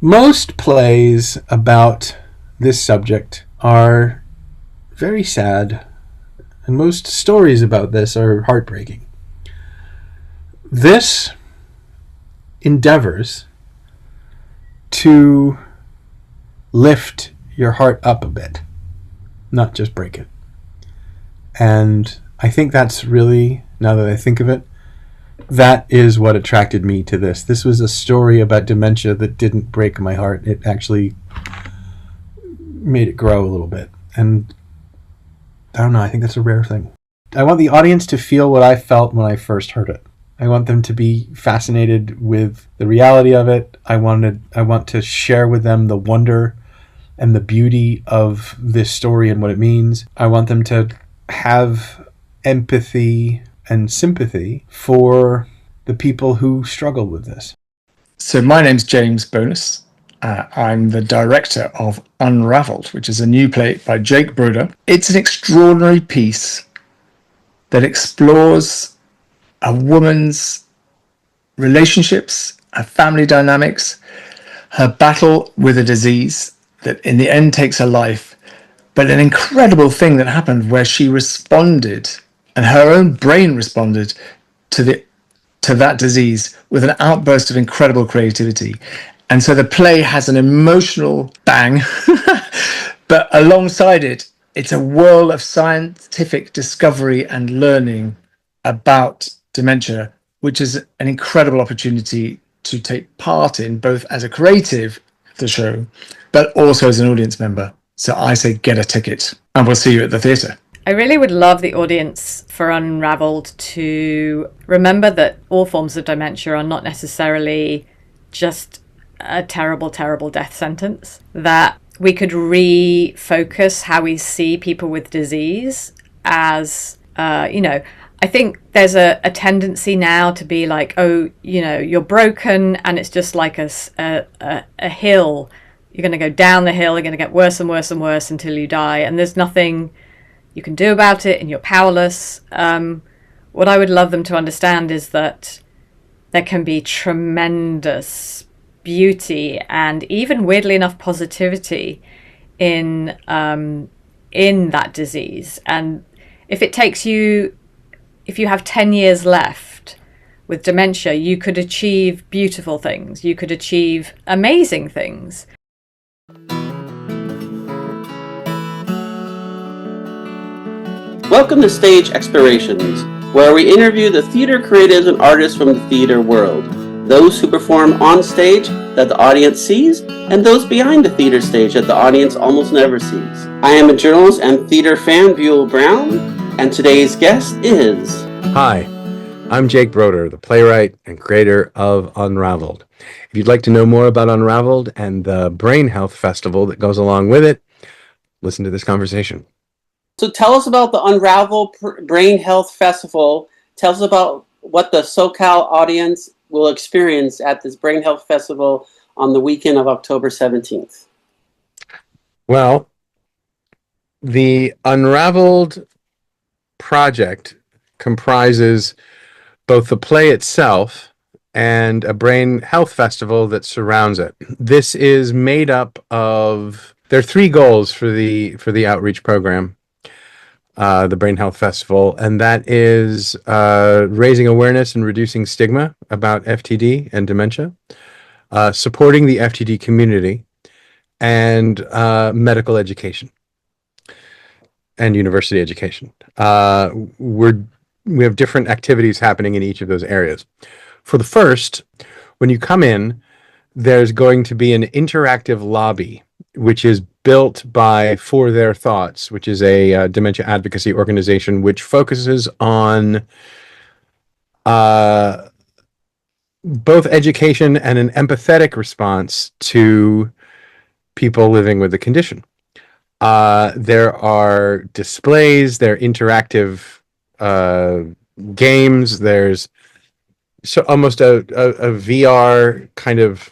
Most plays about this subject are very sad, and most stories about this are heartbreaking. This endeavors to lift your heart up a bit, not just break it. And I think that's really, now that I think of it, that is what attracted me to this. This was a story about dementia that didn't break my heart. It actually made it grow a little bit. And I don't know, I think that's a rare thing. I want the audience to feel what I felt when I first heard it. I want them to be fascinated with the reality of it. I want to share with them the wonder and the beauty of this story and what it means. I want them to have empathy and sympathy for the people who struggle with this. So my name's James Bonas. I'm the director of UnRavelled, which is a new play by Jake Broder. It's an extraordinary piece that explores a woman's relationships, her family dynamics, her battle with a disease that in the end takes her life, but an incredible thing that happened where she responded, and her own brain responded to that disease with an outburst of incredible creativity. And so the play has an emotional bang, but alongside it, it's a world of scientific discovery and learning about dementia, which is an incredible opportunity to take part in, both as a creative of the show, but also as an audience member. So I say get a ticket, and we'll see you at the theatre. I really would love the audience for UnRavelled to remember that all forms of dementia are not necessarily just a terrible, terrible death sentence. That we could refocus how we see people with disease as, I think there's a tendency now to be like, oh, you're broken and it's just like a hill. You're going to go down the hill, you're going to get worse and worse and worse until you die. And there's nothing you can do about it and you're powerless. What I would love them to understand is that there can be tremendous beauty and even, weirdly enough, positivity in that disease. And if you have 10 years left with dementia, you could achieve beautiful things. You could achieve amazing things. Welcome to Stage Explorations, where we interview the theater creatives and artists from the theater world, those who perform on stage that the audience sees, and those behind the theater stage that the audience almost never sees. I am a journalist and theater fan, Buell Brown, and today's guest is... Hi, I'm Jake Broder, the playwright and creator of UnRavelled. If you'd like to know more about UnRavelled and the Brain Health Festival that goes along with it, listen to this conversation. So tell us about the UnRavelled Brain Health Festival. Tell us about what the SoCal audience will experience at this Brain Health Festival on the weekend of October 17th. Well, the UnRavelled project comprises both the play itself and a brain health festival that surrounds it. This is made up of, there are three goals for the outreach program. The Brain Health Festival, and that is raising awareness and reducing stigma about FTD and dementia, supporting the FTD community, and medical education and university education. We have different activities happening in each of those areas. For the first, when you come in, there's going to be an interactive lobby, which is built by For Their Thoughts, which is a dementia advocacy organization which focuses on both education and an empathetic response to people living with the condition. There are displays, there are interactive games, there's almost a VR kind of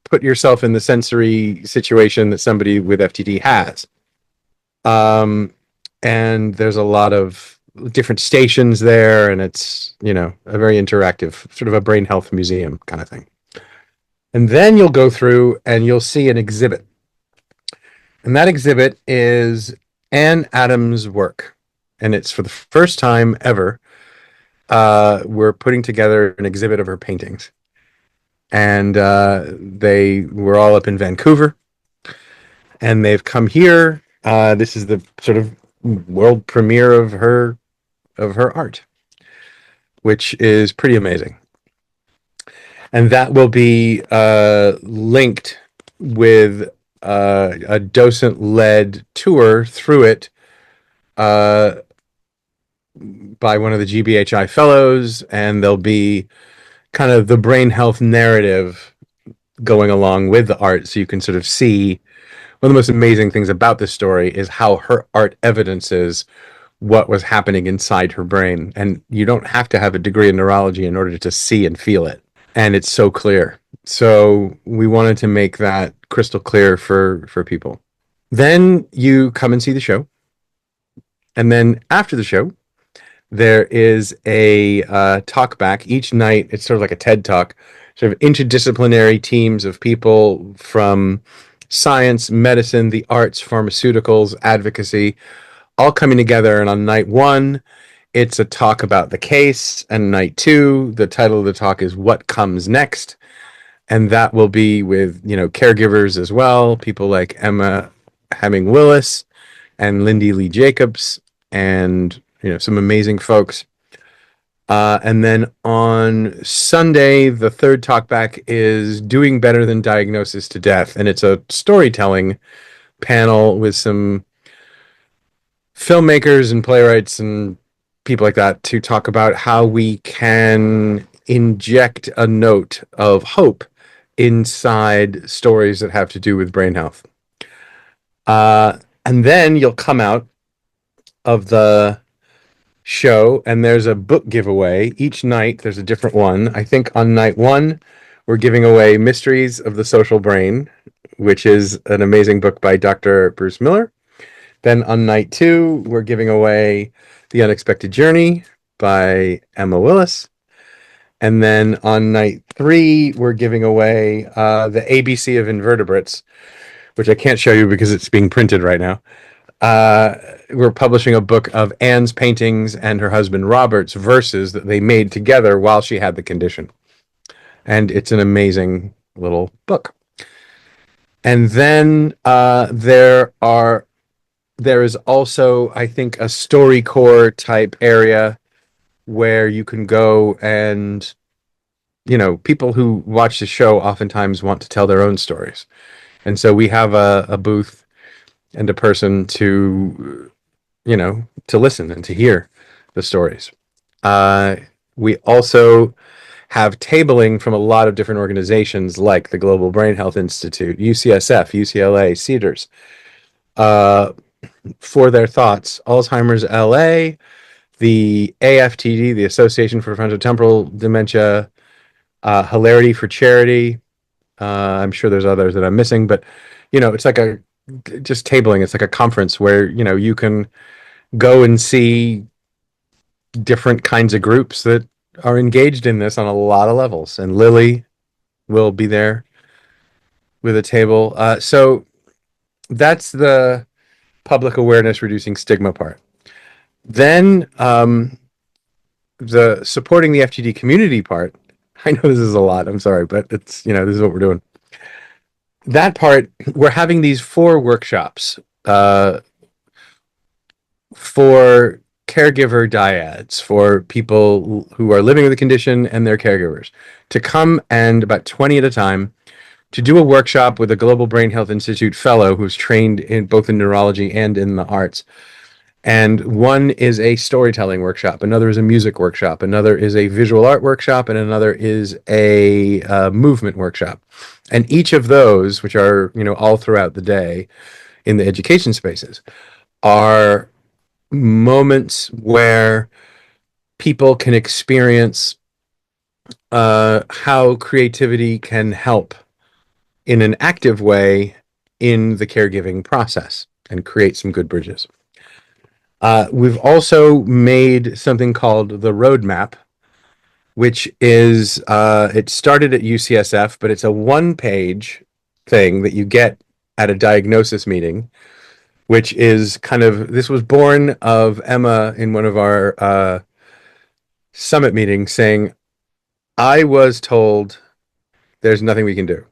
put yourself in the sensory situation that somebody with FTD has. And there's a lot of different stations there, and it's, a very interactive, sort of a brain health museum kind of thing. And then you'll go through and you'll see an exhibit. And that exhibit is Anne Adams' work. And it's for the first time ever, we're putting together an exhibit of her paintings. And they were all up in Vancouver. And they've come here. This is the sort of world premiere of her art, which is pretty amazing. And that will be linked with a docent-led tour through it by one of the GBHI fellows, and there'll be kind of the brain health narrative going along with the art, so you can sort of see. One of the most amazing things about this story is how her art evidences what was happening inside her brain. And you don't have to have a degree in neurology in order to see and feel it. And it's so clear. So we wanted to make that crystal clear for people. Then you come and see the show. And then after the show, there is a talk back. Each night, it's sort of like a TED Talk, sort of interdisciplinary teams of people from science, medicine, the arts, pharmaceuticals, advocacy, all coming together. And on night one, it's a talk about the case. And night two, the title of the talk is What Comes Next? And that will be with, caregivers as well, people like Emma Hemming Willis and Lindy Lee Jacobs, and, some amazing folks. And then on Sunday, the third talkback is Doing Better Than Diagnosis to Death. And it's a storytelling panel with some filmmakers and playwrights and people like that to talk about how we can inject a note of hope inside stories that have to do with brain health. And then you'll come out of the show and there's a book giveaway. Each night there's a different one. I think on night one, we're giving away Mysteries of the Social Brain, which is an amazing book by Dr. Bruce Miller. Then on night two, we're giving away The Unexpected Journey by Emma Willis. And then on night three, we're giving away The ABC of Invertebrates, which I can't show you because it's being printed right now. We're publishing a book of Anne's paintings and her husband Robert's verses that they made together while she had the condition. And it's an amazing little book. And then there is also, I think, a StoryCorps type area where you can go and, people who watch the show oftentimes want to tell their own stories. And so we have a booth and a person to, to listen and to hear the stories. We also have tabling from a lot of different organizations like the Global Brain Health Institute, UCSF, UCLA, Cedars, for their thoughts. Alzheimer's LA, the AFTD, the Association for Frontotemporal Dementia, Hilarity for Charity. I'm sure there's others that I'm missing, but, it's like just tabling. It's like a conference where, you can go and see different kinds of groups that are engaged in this on a lot of levels. And Lily will be there with a table. So that's the public awareness reducing stigma part. Then the supporting the FTD community part. I know this is a lot. I'm sorry, but it's, this is what we're doing. That part, we're having these 4 workshops for caregiver dyads, for people who are living with the condition and their caregivers, to come and about 20 at a time to do a workshop with a Global Brain Health Institute fellow who's trained in both in neurology and in the arts. And one is a storytelling workshop, another is a music workshop, another is a visual art workshop, and another is a movement workshop. And each of those, which are, all throughout the day in the education spaces, are moments where people can experience how creativity can help in an active way in the caregiving process and create some good bridges. We've also made something called the Roadmap, which is it started at UCSF, but it's a one-page thing that you get at a diagnosis meeting, which is kind of, this was born of Emma in one of our summit meetings saying, I was told there's nothing we can do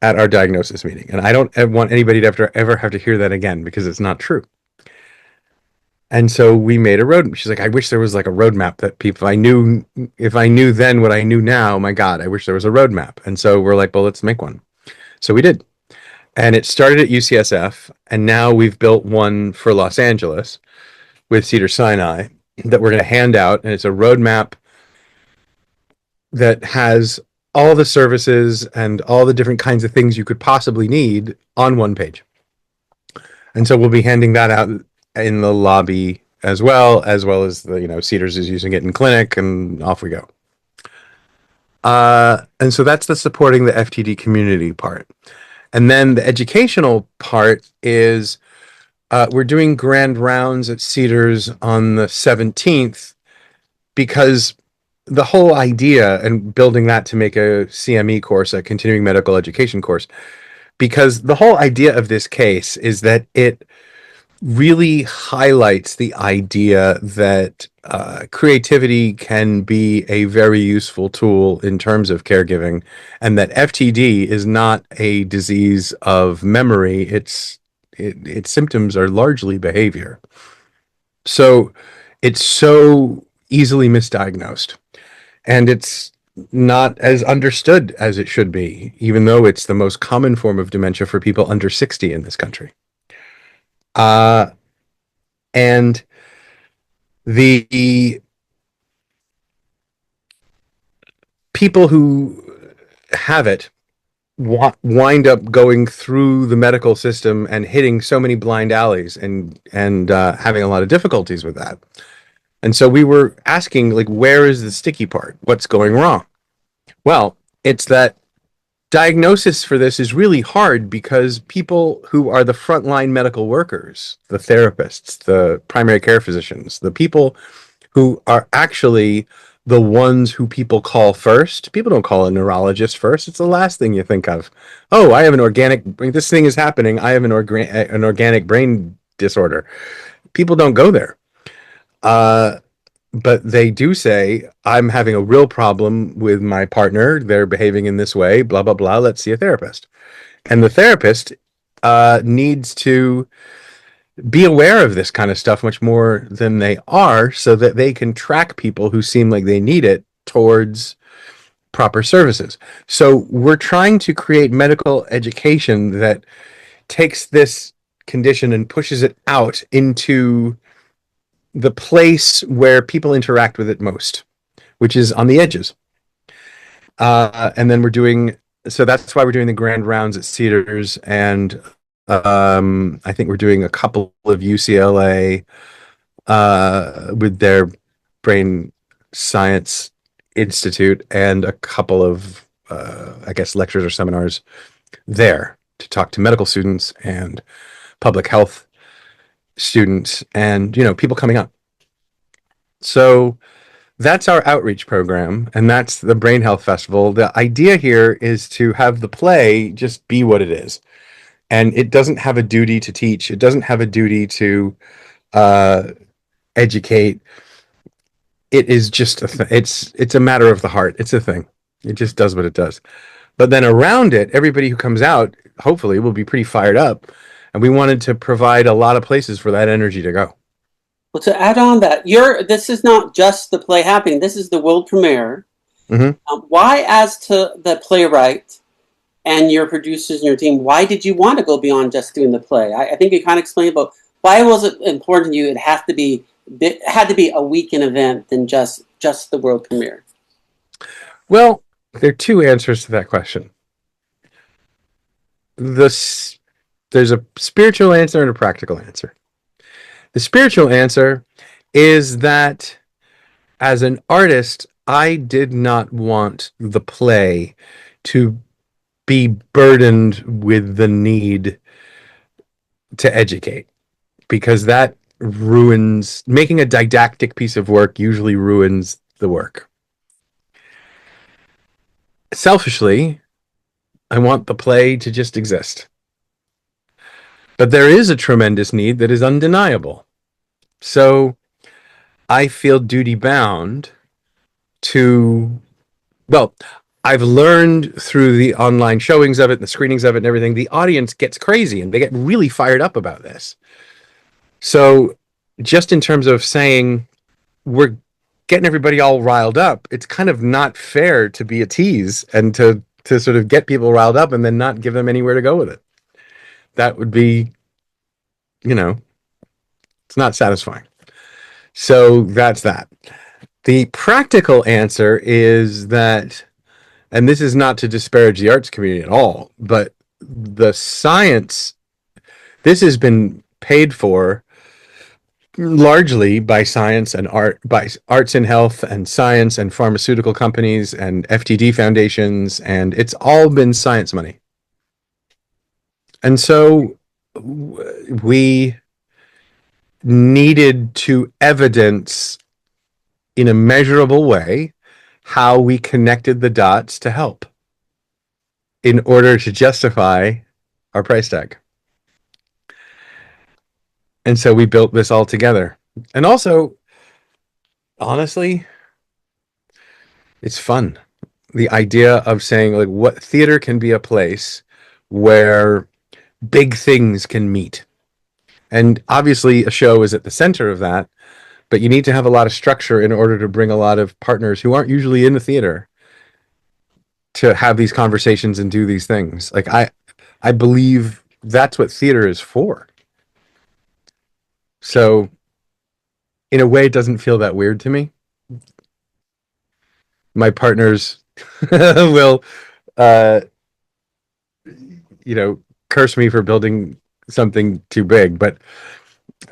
at our diagnosis meeting. And I don't want anybody to ever have to hear that again, because it's not true. And so we made a road. She's like, I wish there was like a roadmap that people, if I knew then what I knew now, my God, I wish there was a roadmap. And so we're like, well, let's make one. So we did. And it started at UCSF. And now we've built one for Los Angeles with Cedars-Sinai that we're going to hand out. And it's a roadmap that has all the services and all the different kinds of things you could possibly need on one page. And so we'll be handing that out in the lobby as well as the, Cedars is using it in clinic, and off we go. And so that's the supporting the FTD community part. And then the educational part is we're doing grand rounds at Cedars on the 17th, because the whole idea, and building that to make a CME course, a continuing medical education course, because the whole idea of this case is that it really highlights the idea that creativity can be a very useful tool in terms of caregiving, and that FTD is not a disease of memory. Its symptoms are largely behavior. So it's so easily misdiagnosed, and it's not as understood as it should be, even though it's the most common form of dementia for people under 60 in this country. And the people who have it wind up going through the medical system and hitting so many blind alleys and having a lot of difficulties with that. And so we were asking, like, where is the sticky part? What's going wrong? Well, it's that diagnosis for this is really hard, because people who are the frontline medical workers, the therapists, the primary care physicians, the people who are actually the ones who people call first. People don't call a neurologist first. It's the last thing you think of. Oh, I have this thing is happening. I have an organic brain disorder. People don't go there. But they do say, I'm having a real problem with my partner. They're behaving in this way, blah, blah, blah. Let's see a therapist. And the therapist needs to be aware of this kind of stuff much more than they are, so that they can track people who seem like they need it towards proper services. So we're trying to create medical education that takes this condition and pushes it out into the place where people interact with it most, which is on the edges. And then so that's why we're doing the grand rounds at Cedars, and I think we're doing a couple of UCLA with their Brain Science Institute, and a couple of, lectures or seminars there to talk to medical students and public health students and, people coming up. So that's our outreach program, and that's the Brain Health Festival. The idea here is to have the play just be what it is. And it doesn't have a duty to teach. It doesn't have a duty to educate. It is just it's a matter of the heart. It's a thing. It just does what it does. But then around it, everybody who comes out, hopefully, will be pretty fired up. And we wanted to provide a lot of places for that energy to go. Well, to add on that, this is not just the play happening. This is the world premiere. Mm-hmm. Why, as to the playwright and your producers and your team, why did you want to go beyond just doing the play? I think you kind of explained about why was it important to you. It had to be a weekend event than just the world premiere. Well, there are two answers to that question. There's a spiritual answer and a practical answer. The spiritual answer is that as an artist, I did not want the play to be burdened with the need to educate, because that ruins, making a didactic piece of work usually ruins the work. selfishly, I want the play to just exist. But there is a tremendous need that is undeniable. So I feel duty bound to, well, I've learned through the online showings of it and the screenings of it and everything, the audience gets crazy and they get really fired up about this. So just in terms of saying we're getting everybody all riled up, it's kind of not fair to be a tease and to sort of get people riled up and then not give them anywhere to go with it. That would be, it's not satisfying. So that's that. The practical answer is that, and this is not to disparage the arts community at all, but the science, this has been paid for largely by science and art, by arts and health and science and pharmaceutical companies and FTD foundations, and it's all been science money. And so we needed to evidence in a measurable way how we connected the dots to help in order to justify our price tag. And so we built this all together. And also, honestly, it's fun. The idea of saying, like, what theater can be a place where big things can meet. And obviously a show is at the center of that, but you need to have a lot of structure in order to bring a lot of partners who aren't usually in the theater to have these conversations and do these things. Like, I believe that's what theater is for. So in a way, it doesn't feel that weird to me. My partners will, curse me for building something too big, but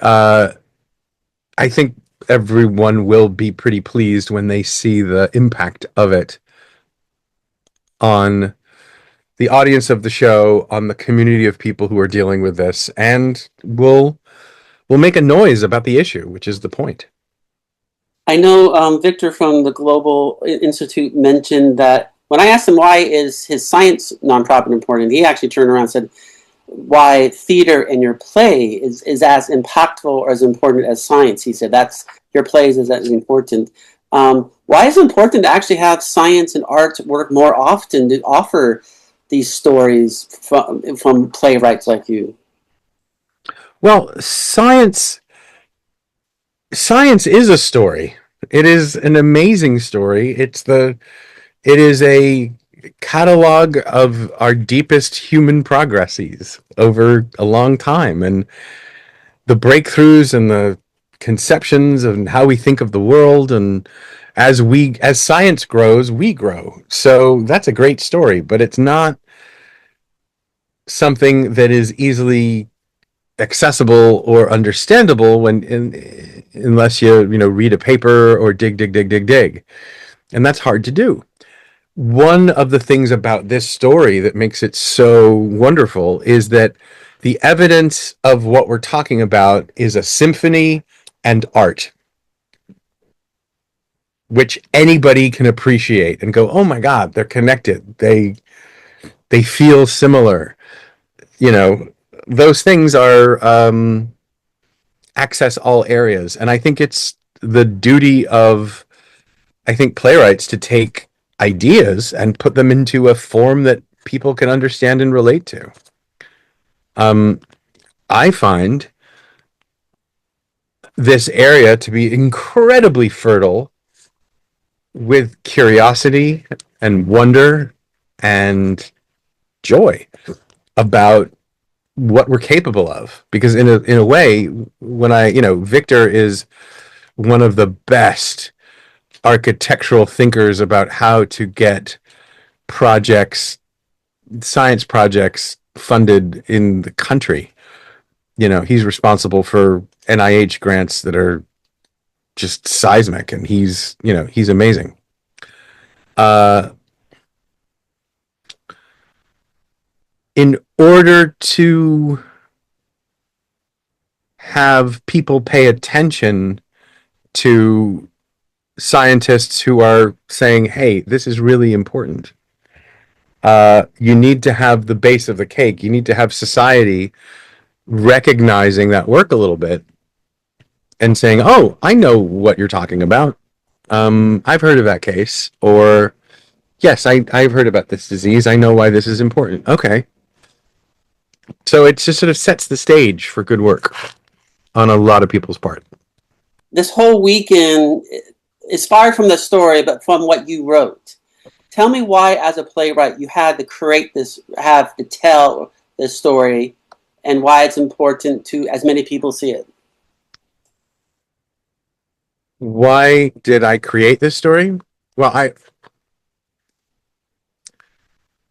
I think everyone will be pretty pleased when they see the impact of it on the audience of the show, on the community of people who are dealing with this, and will make a noise about the issue, which is the point. I know Victor from the Global Institute mentioned that when I asked him why is his science nonprofit important, he actually turned around and said, why theater and your play is as impactful or as important as science. He said that's your plays is as important. Why is it important to actually have science and art work more often to offer these stories from playwrights like you? Well, science is a story. It is an amazing story. It is a catalog of our deepest human progresses over a long time, and the breakthroughs and the conceptions and how we think of the world, and as science grows, we grow. So that's a great story, but it's not something that is easily accessible or understandable unless you read a paper or dig, and that's hard to do. One of the things about this story that makes it so wonderful is that the evidence of what we're talking about is a symphony and art, which anybody can appreciate and go, oh my God, they're connected. They feel similar. Those things are access all areas. And I think it's the duty of, playwrights to take ideas and put them into a form that people can understand and relate to. I find this area to be incredibly fertile with curiosity and wonder and joy about what we're capable of. Because in a way, when Victor is one of the best architectural thinkers about how to get science projects funded in the country. He's responsible for NIH grants that are just seismic, and he's amazing. In order to have people pay attention to scientists who are saying, hey, this is really important, You need to have the base of the cake. You need to have society recognizing that work a little bit and saying, "Oh, I know what you're talking about. I've heard of that case," or "Yes, I've heard about this disease. I know why this is important." Okay, so it just sort of sets the stage for good work on a lot of people's part. This whole weekend, inspired from the story, but from what you wrote. Tell me why, as a playwright, you had to create this, have to tell this story, and why it's important to as many people see it. Why did I create this story? Well,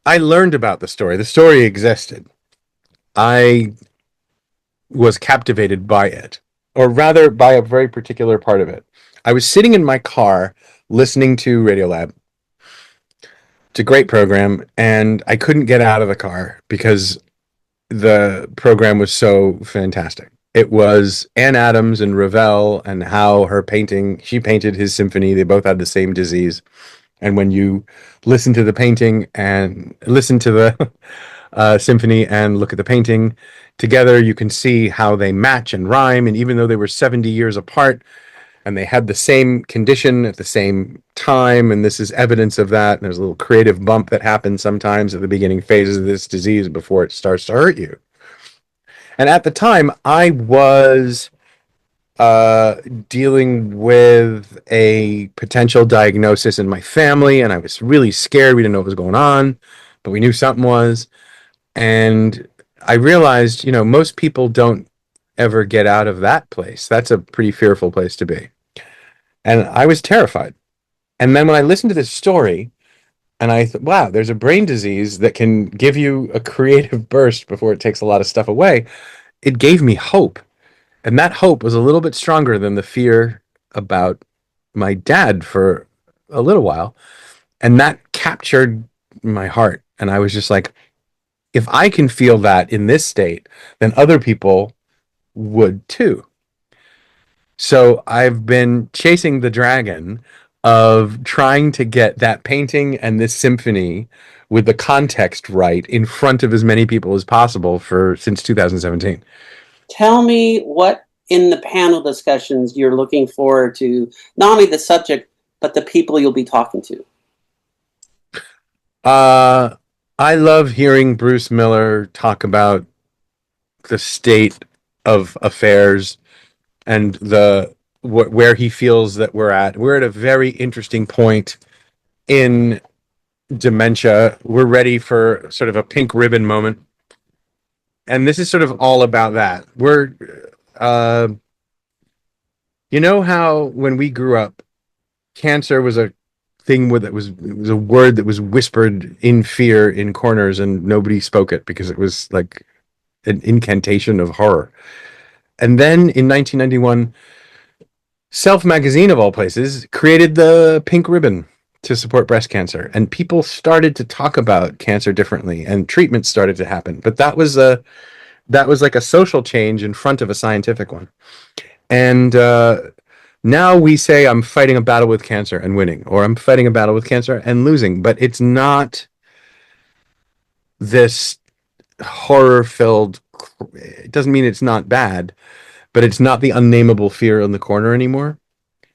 I learned about the story. The story existed. I was captivated by it, or rather by a very particular part of it. I was sitting in my car listening to Radiolab. It's a great program, and I couldn't get out of the car because the program was so fantastic. It was Anne Adams and Ravel, and how she painted his symphony. They both had the same disease. And when you listen to the painting and listen to the symphony and look at the painting together, you can see how they match and rhyme. And even though they were 70 years apart and they had the same condition at the same time, and this is evidence of that, and there's a little creative bump that happens sometimes at the beginning phases of this disease before it starts to hurt you. And at the time, I was dealing with a potential diagnosis in my family, and I was really scared. We didn't know what was going on, but we knew something was. And I realized, most people don't ever get out of that place. That's a pretty fearful place to be. And I was terrified. And then when I listened to this story, and I thought, wow, there's a brain disease that can give you a creative burst before it takes a lot of stuff away, it gave me hope. And that hope was a little bit stronger than the fear about my dad for a little while. And that captured my heart. And I was just like, if I can feel that in this state, then other people would too. So I've been chasing the dragon of trying to get that painting and this symphony with the context right in front of as many people as possible since 2017. Tell me what in the panel discussions you're looking forward to, not only the subject, but the people you'll be talking to. I love hearing Bruce Miller talk about the state of affairs and where he feels that we're at. We're at a very interesting point in dementia. We're ready for sort of a pink ribbon moment. And this is sort of all about that. We're, how when we grew up, cancer was a thing it was a word that was whispered in fear in corners, and nobody spoke it because it was like an incantation of horror. And then in 1991, Self magazine, of all places, created the pink ribbon to support breast cancer, and people started to talk about cancer differently, and treatments started to happen. But that was like a social change in front of a scientific one. And now we say, I'm fighting a battle with cancer and winning, or I'm fighting a battle with cancer and losing. But it's not this horror-filled, it doesn't mean it's not bad, but it's not the unnameable fear in the corner anymore.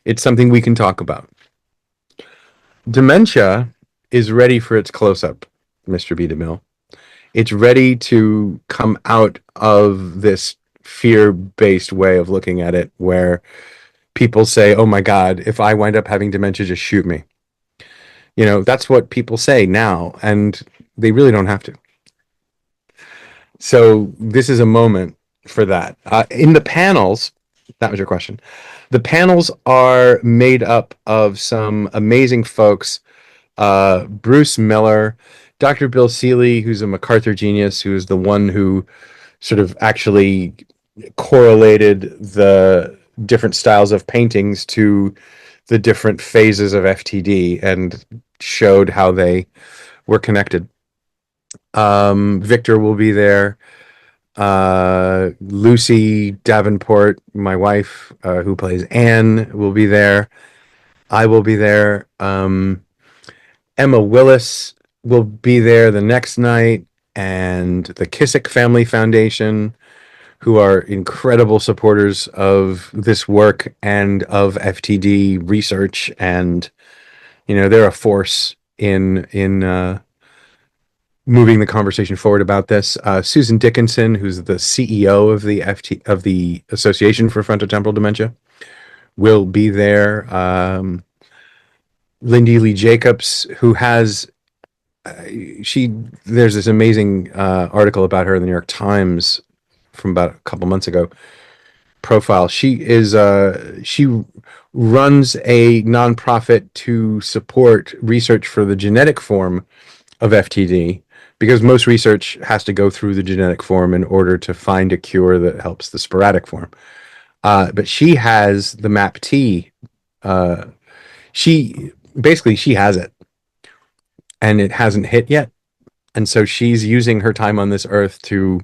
It's something we can talk about. Dementia is ready for its close-up, Mr. B. DeMille. It's ready to come out of this fear-based way of looking at it, where people say, oh my God, if I wind up having dementia, just shoot me. That's what people say now, and they really don't have to. So this is a moment for that. In the panels, that was your question. The panels are made up of some amazing folks. Bruce Miller, Dr. Bill Seeley, who's a MacArthur genius, who is the one who sort of actually correlated the different styles of paintings to the different phases of FTD and showed how they were connected. Victor will be there. Lucy Davenport, my wife, who plays Anne, will be there. I will be there. Emma Willis will be there the next night, and the Kissick Family Foundation, who are incredible supporters of this work and of FTD research, and they're a force in moving the conversation forward about this. Susan Dickinson, who's the CEO of the Association for Frontotemporal Dementia, will be there. Lindy Lee Jacobs, who has there's this amazing article about her in the New York Times from about a couple months ago. Profile. She runs a nonprofit to support research for the genetic form of FTD, because most research has to go through the genetic form in order to find a cure that helps the sporadic form. But she has the MAPT. She has it, and it hasn't hit yet. And so she's using her time on this earth to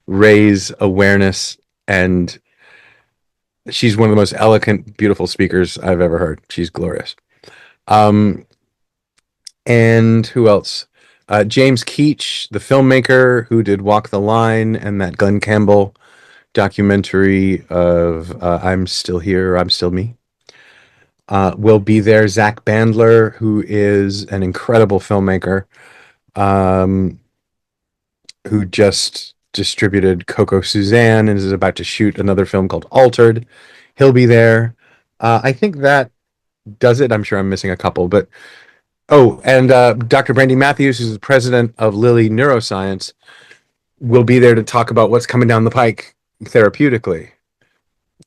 raise awareness, and she's one of the most eloquent, beautiful speakers I've ever heard. She's glorious. And who else? James Keach, the filmmaker who did Walk the Line and that Glenn Campbell documentary of I'm Still Here, I'm Still Me, will be there. Zach Bandler, who is an incredible filmmaker, who just distributed Coco Suzanne and is about to shoot another film called Altered. He'll be there. I think that does it. I'm sure I'm missing a couple, but and Dr. Brandy Matthews, who's the president of Lilly Neuroscience, will be there to talk about what's coming down the pike therapeutically,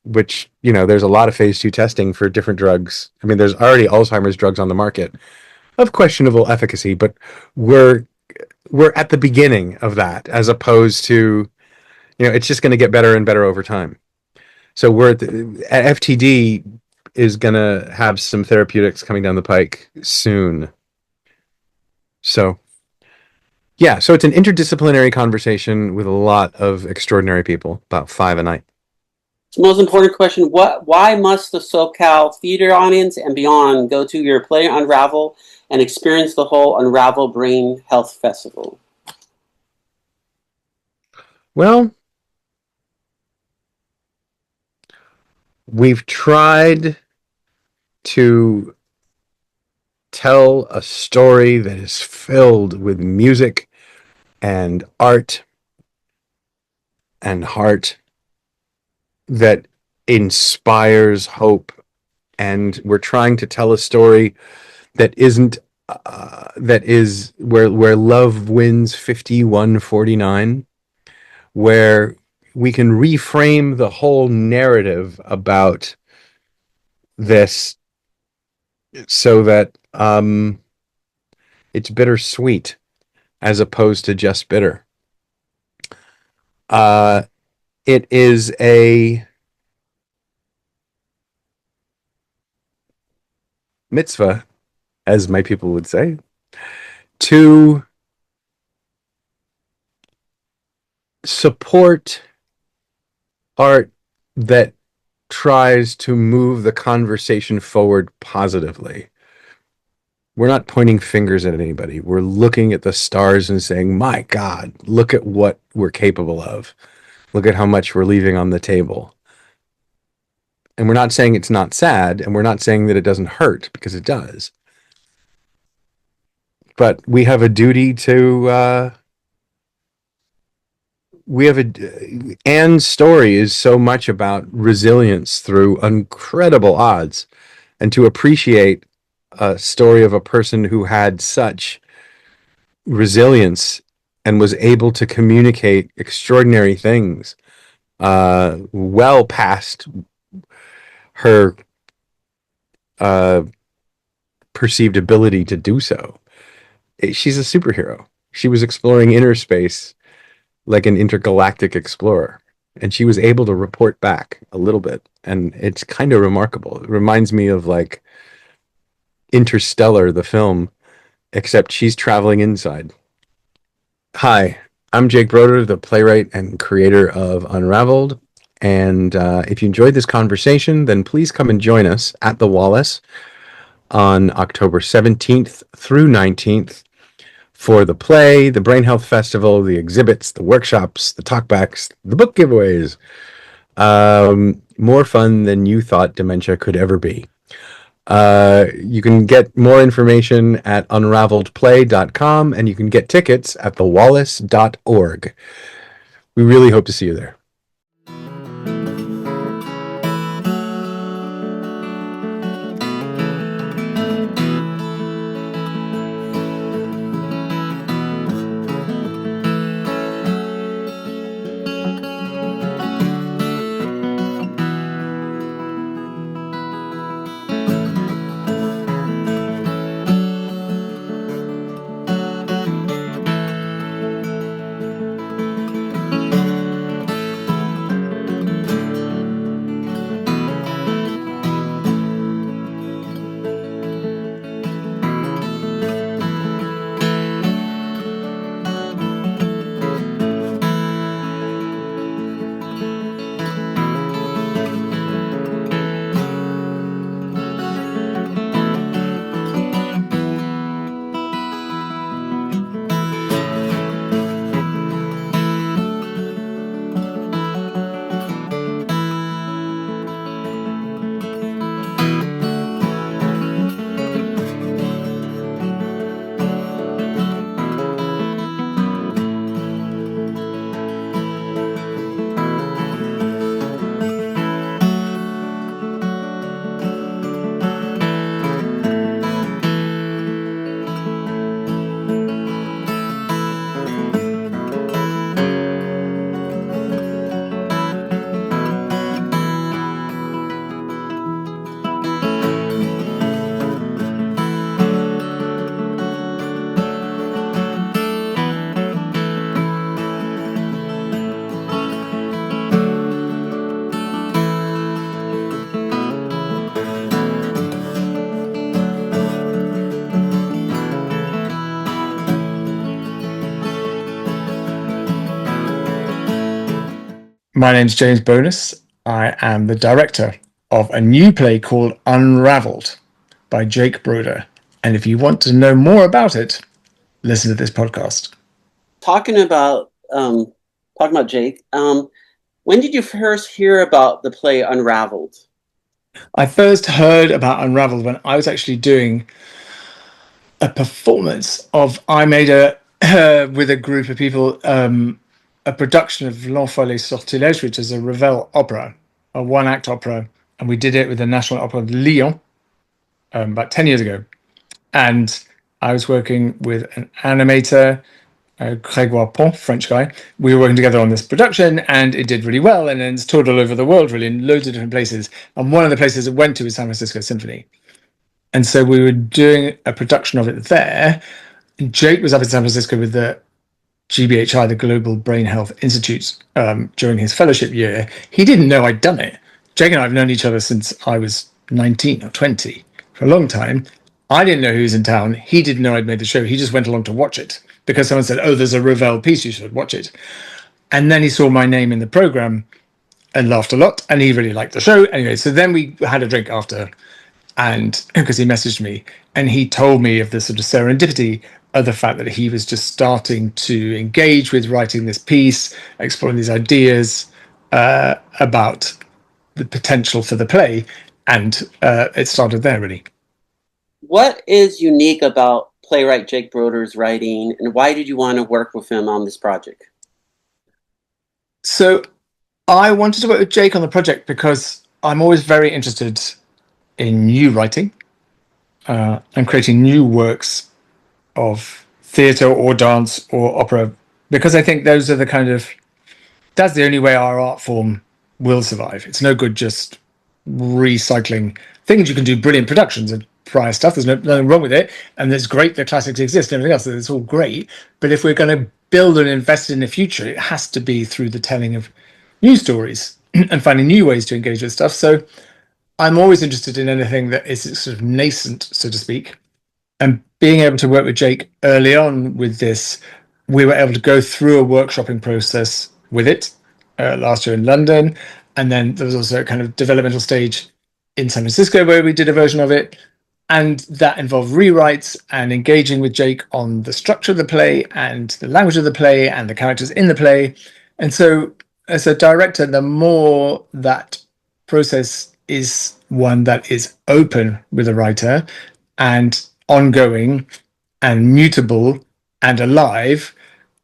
which, there's a lot of phase 2 testing for different drugs. I mean, there's already Alzheimer's drugs on the market of questionable efficacy, but we're at the beginning of that, as opposed to, it's just going to get better and better over time. So FTD is going to have some therapeutics coming down the pike soon. So, yeah, so it's an interdisciplinary conversation with a lot of extraordinary people, about 5 a night. The most important question, why must the SoCal theater audience and beyond go to your play Unravel and experience the whole Unravel Brain Health Festival? Well, we've tried to tell a story that is filled with music and art and heart that inspires hope, and we're trying to tell a story that isn't that is where love wins 51-49, where we can reframe the whole narrative about this so that it's bittersweet as opposed to just bitter. It is a mitzvah, as my people would say, to support art that tries to move the conversation forward positively. We're not pointing fingers at anybody. We're looking at the stars and saying, my God, look at what we're capable of. Look at how much we're leaving on the table. And we're not saying it's not sad, and we're not saying that it doesn't hurt, because it does. But we have a duty to... Anne's story is so much about resilience through incredible odds, and to appreciate a story of a person who had such resilience and was able to communicate extraordinary things well past her perceived ability to do so. She's a superhero. She was exploring inner space like an intergalactic explorer, and she was able to report back a little bit, and it's kind of remarkable. It reminds me of like Interstellar, the film, except she's traveling inside. Hi, I'm Jake Broder, the playwright and creator of UnRavelled, and if you enjoyed this conversation, then please come and join us at the Wallis on October 17th through 19th for the play, the Brain Health Festival, the exhibits, the workshops, the talkbacks, the book giveaways. More fun than you thought dementia could ever be. You can get more information at unravelledplay.com, and you can get tickets at thewallis.org. We really hope to see you there. My name's James Bonas. I am the director of a new play called UnRavelled by Jake Broder. And if you want to know more about it, listen to this podcast. Talking about Jake, when did you first hear about the play UnRavelled? I first heard about UnRavelled when I was actually doing a performance of, I made with a group of people, a production of L'Enfant les Sortilèges, which is a Ravel opera, a one-act opera, and we did it with the National Opera of Lyon about 10 years ago. And I was working with an animator, Grégoire Pont, French guy. We were working together on this production, and it did really well, and then it's toured all over the world, really, in loads of different places. And one of the places it went to was San Francisco Symphony. And so we were doing a production of it there. And Jake was up in San Francisco with the GBHI, the Global Brain Health Institute, during his fellowship year. He didn't know I'd done it. Jake and I have known each other since I was 19 or 20, for a long time. I didn't know who was in town. He didn't know I'd made the show. He just went along to watch it because someone said, oh, there's a Ravel piece, you should watch it. And then he saw my name in the program and laughed a lot, and he really liked the show. Anyway, so then we had a drink after, and because he messaged me, and he told me of the sort of serendipity of the fact that he was just starting to engage with writing this piece, exploring these ideas about the potential for the play, and it started there, really. What is unique about playwright Jake Broder's writing, and why did you want to work with him on this project? So I wanted to work with Jake on the project because I'm always very interested in new writing and creating new works of theatre or dance or opera, because I think those are that's the only way our art form will survive. It's no good just recycling things. You can do brilliant productions of prior stuff, there's nothing wrong with it, and it's great that classics exist and everything else, it's all great, but if we're going to build and invest in the future, it has to be through the telling of new stories and finding new ways to engage with stuff. So I'm always interested in anything that is sort of nascent, so to speak. And being able to work with Jake early on with this, we were able to go through a workshopping process with it last year in London. And then there was also a kind of developmental stage in San Francisco where we did a version of it. And that involved rewrites and engaging with Jake on the structure of the play and the language of the play and the characters in the play. And so as a director, the more that process is one that is open with a writer and ongoing and mutable and alive,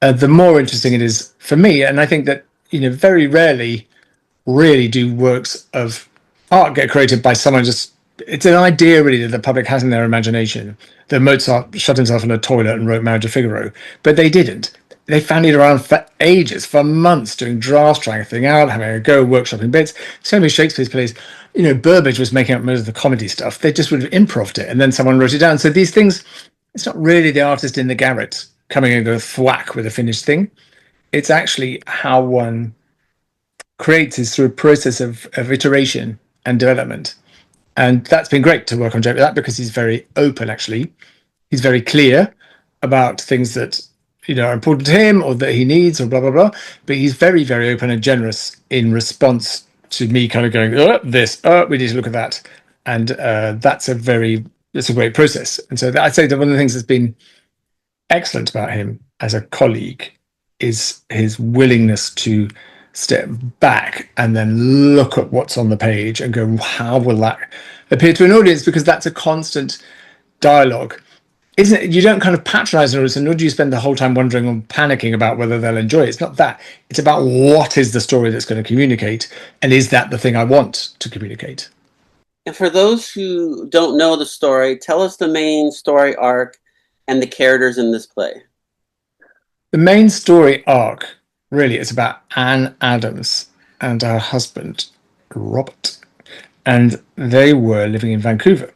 the more interesting it is for me. And I think that, very rarely really do works of art get created by someone just, it's an idea really that the public has in their imagination, that Mozart shut himself in a toilet and wrote Marriage of Figaro, but they didn't. They found it around for ages, for months, doing drafts, trying a thing out, having a go, workshopping bits. So many Shakespeare's plays, Burbage was making up most of the comedy stuff. They just would have improv'd it, and then someone wrote it down. So these things, it's not really the artist in the garret coming and go thwack with a finished thing. It's actually how one creates is through a process of iteration and development. And that's been great to work on Jake with that, because he's very open, actually. He's very clear about things that are important to him or that he needs or blah, blah, blah. But he's very, very open and generous in response to me kind of going, we need to look at that. And that's a great process. And so I'd say that one of the things that's been excellent about him as a colleague is his willingness to step back and then look at what's on the page and go, how will that appear to an audience? Because that's a constant dialogue. Isn't it? You don't kind of patronize an audience, and nor do you spend the whole time wondering or panicking about whether they'll enjoy it. It's not that. It's about what is the story that's going to communicate, and is that the thing I want to communicate? And for those who don't know the story, tell us the main story arc and the characters in this play. The main story arc really is about Anne Adams and her husband, Robert. And they were living in Vancouver.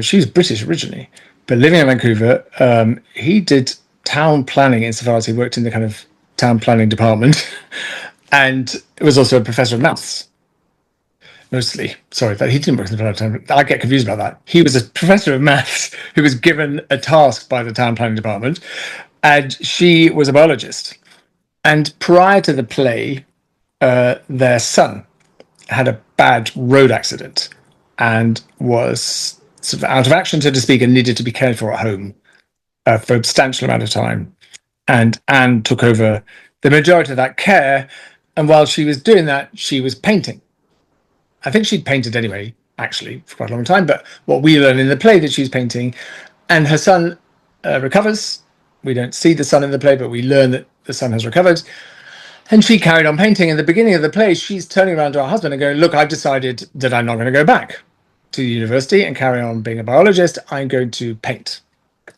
She's British originally, but living in Vancouver, he did town planning insofar as he worked in the kind of town planning department. And was also a professor of maths. Mostly. Sorry, he didn't work in the town. I get confused about that. He was a professor of maths who was given a task by the town planning department, and she was a biologist. And prior to the play, their son had a bad road accident and was sort of out of action, so to speak, and needed to be cared for at home for a substantial amount of time. And Anne took over the majority of that care. And while she was doing that, she was painting. I think she'd painted anyway, actually, for quite a long time. But what we learn in the play that she's painting, and her son recovers. We don't see the son in the play, but we learn that the son has recovered. And she carried on painting. In the beginning of the play, she's turning around to her husband and going, look, I've decided that I'm not going to go back to the university and carry on being a biologist. I'm going to paint.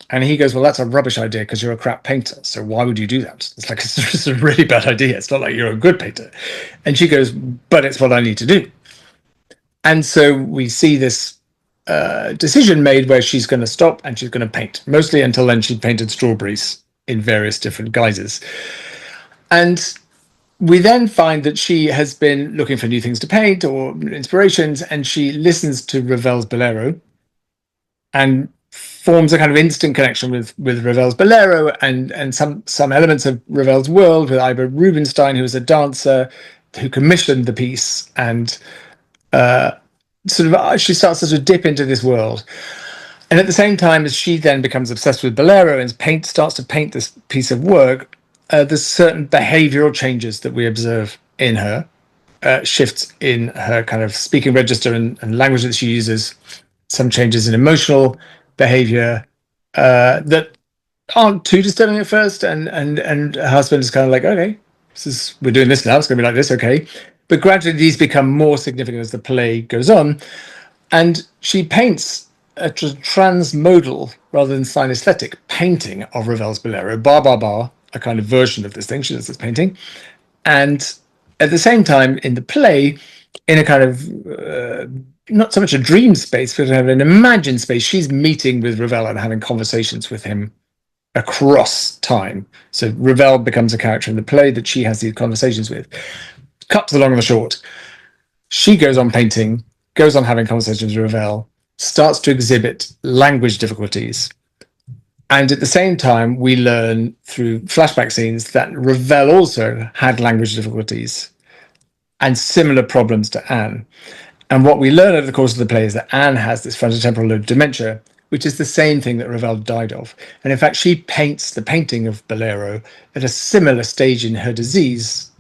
And he goes, well, that's a rubbish idea because you're a crap painter. So why would you do that? It's like, it's a really bad idea. It's not like you're a good painter. And she goes, but it's what I need to do. And so we see this decision made where she's going to stop and she's going to paint. Mostly until then, she'd painted strawberries in various different guises. And we then find that she has been looking for new things to paint or inspirations, and she listens to Ravel's Bolero and forms a kind of instant connection with Ravel's Bolero and some elements of Ravel's world with Iber Rubinstein, who was a dancer who commissioned the piece, and she starts to sort of dip into this world. And at the same time as she then becomes obsessed with Bolero and starts to paint this piece of work, there's certain behavioral changes that we observe in her, shifts in her kind of speaking register and language that she uses, some changes in emotional behavior that aren't too disturbing at first. And her husband is kind of like, okay, we're doing this now, it's going to be like this, okay. But gradually these become more significant as the play goes on. And she paints a transmodal rather than synesthetic painting of Ravel's Bolero, bar, bar, bar, a kind of version of this thing. She does this painting. And at the same time, in the play, in a kind of, not so much a dream space, but an imagined space, she's meeting with Ravel and having conversations with him across time. So Ravel becomes a character in the play that she has these conversations with. Cut to the long and the short. She goes on painting, goes on having conversations with Ravel, starts to exhibit language difficulties. And at the same time, we learn through flashback scenes that Ravel also had language difficulties and similar problems to Anne. And what we learn over the course of the play is that Anne has this frontotemporal lobe dementia, which is the same thing that Ravel died of. And in fact, she paints the painting of Bolero at a similar stage in her disease,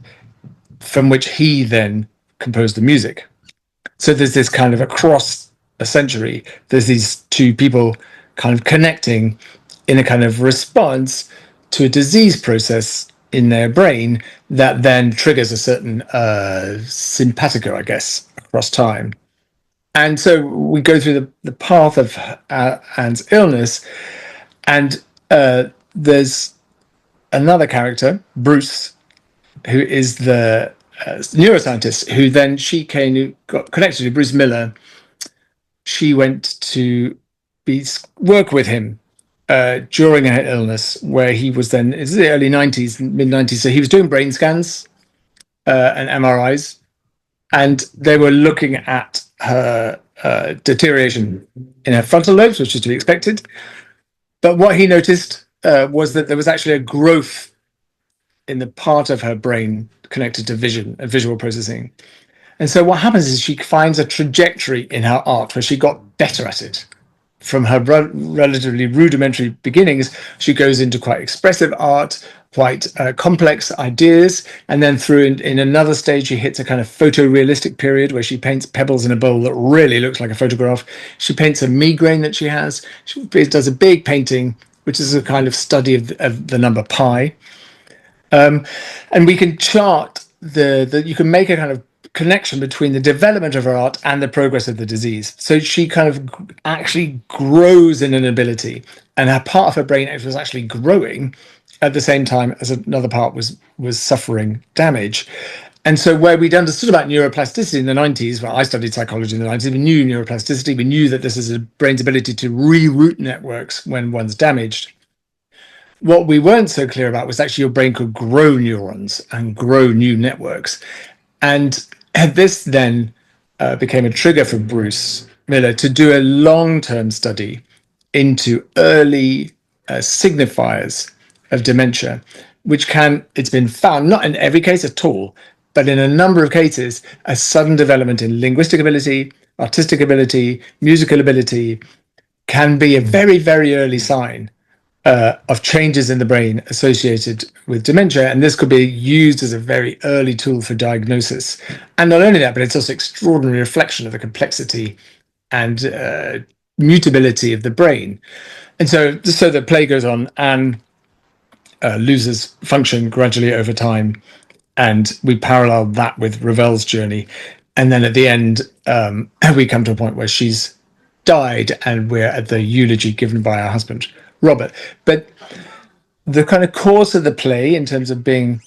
from which he then composed the music. So there's this kind of across a century, there's these two people kind of connecting in a kind of response to a disease process in their brain that then triggers a certain simpatico, I guess, across time. And so we go through the path of Anne's illness, and there's another character, Bruce, who is the neuroscientist, who then got connected to Bruce Miller. She went to work with him during her illness, where he was then, it's the early 90s, mid 90s. So he was doing brain scans and MRIs, and they were looking at her deterioration in her frontal lobes, which is to be expected. But what he noticed was that there was actually a growth in the part of her brain connected to vision and visual processing. And so what happens is she finds a trajectory in her art where she got better at it. From her relatively rudimentary beginnings, she goes into quite expressive art, quite complex ideas, and then through in another stage, she hits a kind of photorealistic period where she paints pebbles in a bowl that really looks like a photograph. She paints a migraine that she has. She does a big painting, which is a kind of study of the number pi. And we can chart you can make a kind of connection between the development of her art and the progress of the disease. So she kind of actually grows in an ability, and her part of her brain was actually growing at the same time as another part was suffering damage. And so where we'd understood about neuroplasticity in the 90s, well, I studied psychology in the 90s, we knew neuroplasticity, we knew that this is a brain's ability to reroute networks when one's damaged. What we weren't so clear about was actually your brain could grow neurons and grow new networks. And this then became a trigger for Bruce Miller to do a long-term study into early signifiers of dementia, which it's been found, not in every case at all, but in a number of cases, a sudden development in linguistic ability, artistic ability, musical ability can be a very, very early sign of changes in the brain associated with dementia, and this could be used as a very early tool for diagnosis. And not only that, but it's also extraordinary reflection of the complexity and mutability of the brain. And so the play goes on and loses function gradually over time, and we parallel that with Ravel's journey. And then at the end, we come to a point where she's died, and we're at the eulogy given by her husband, Robert. But the kind of course of the play, in terms of being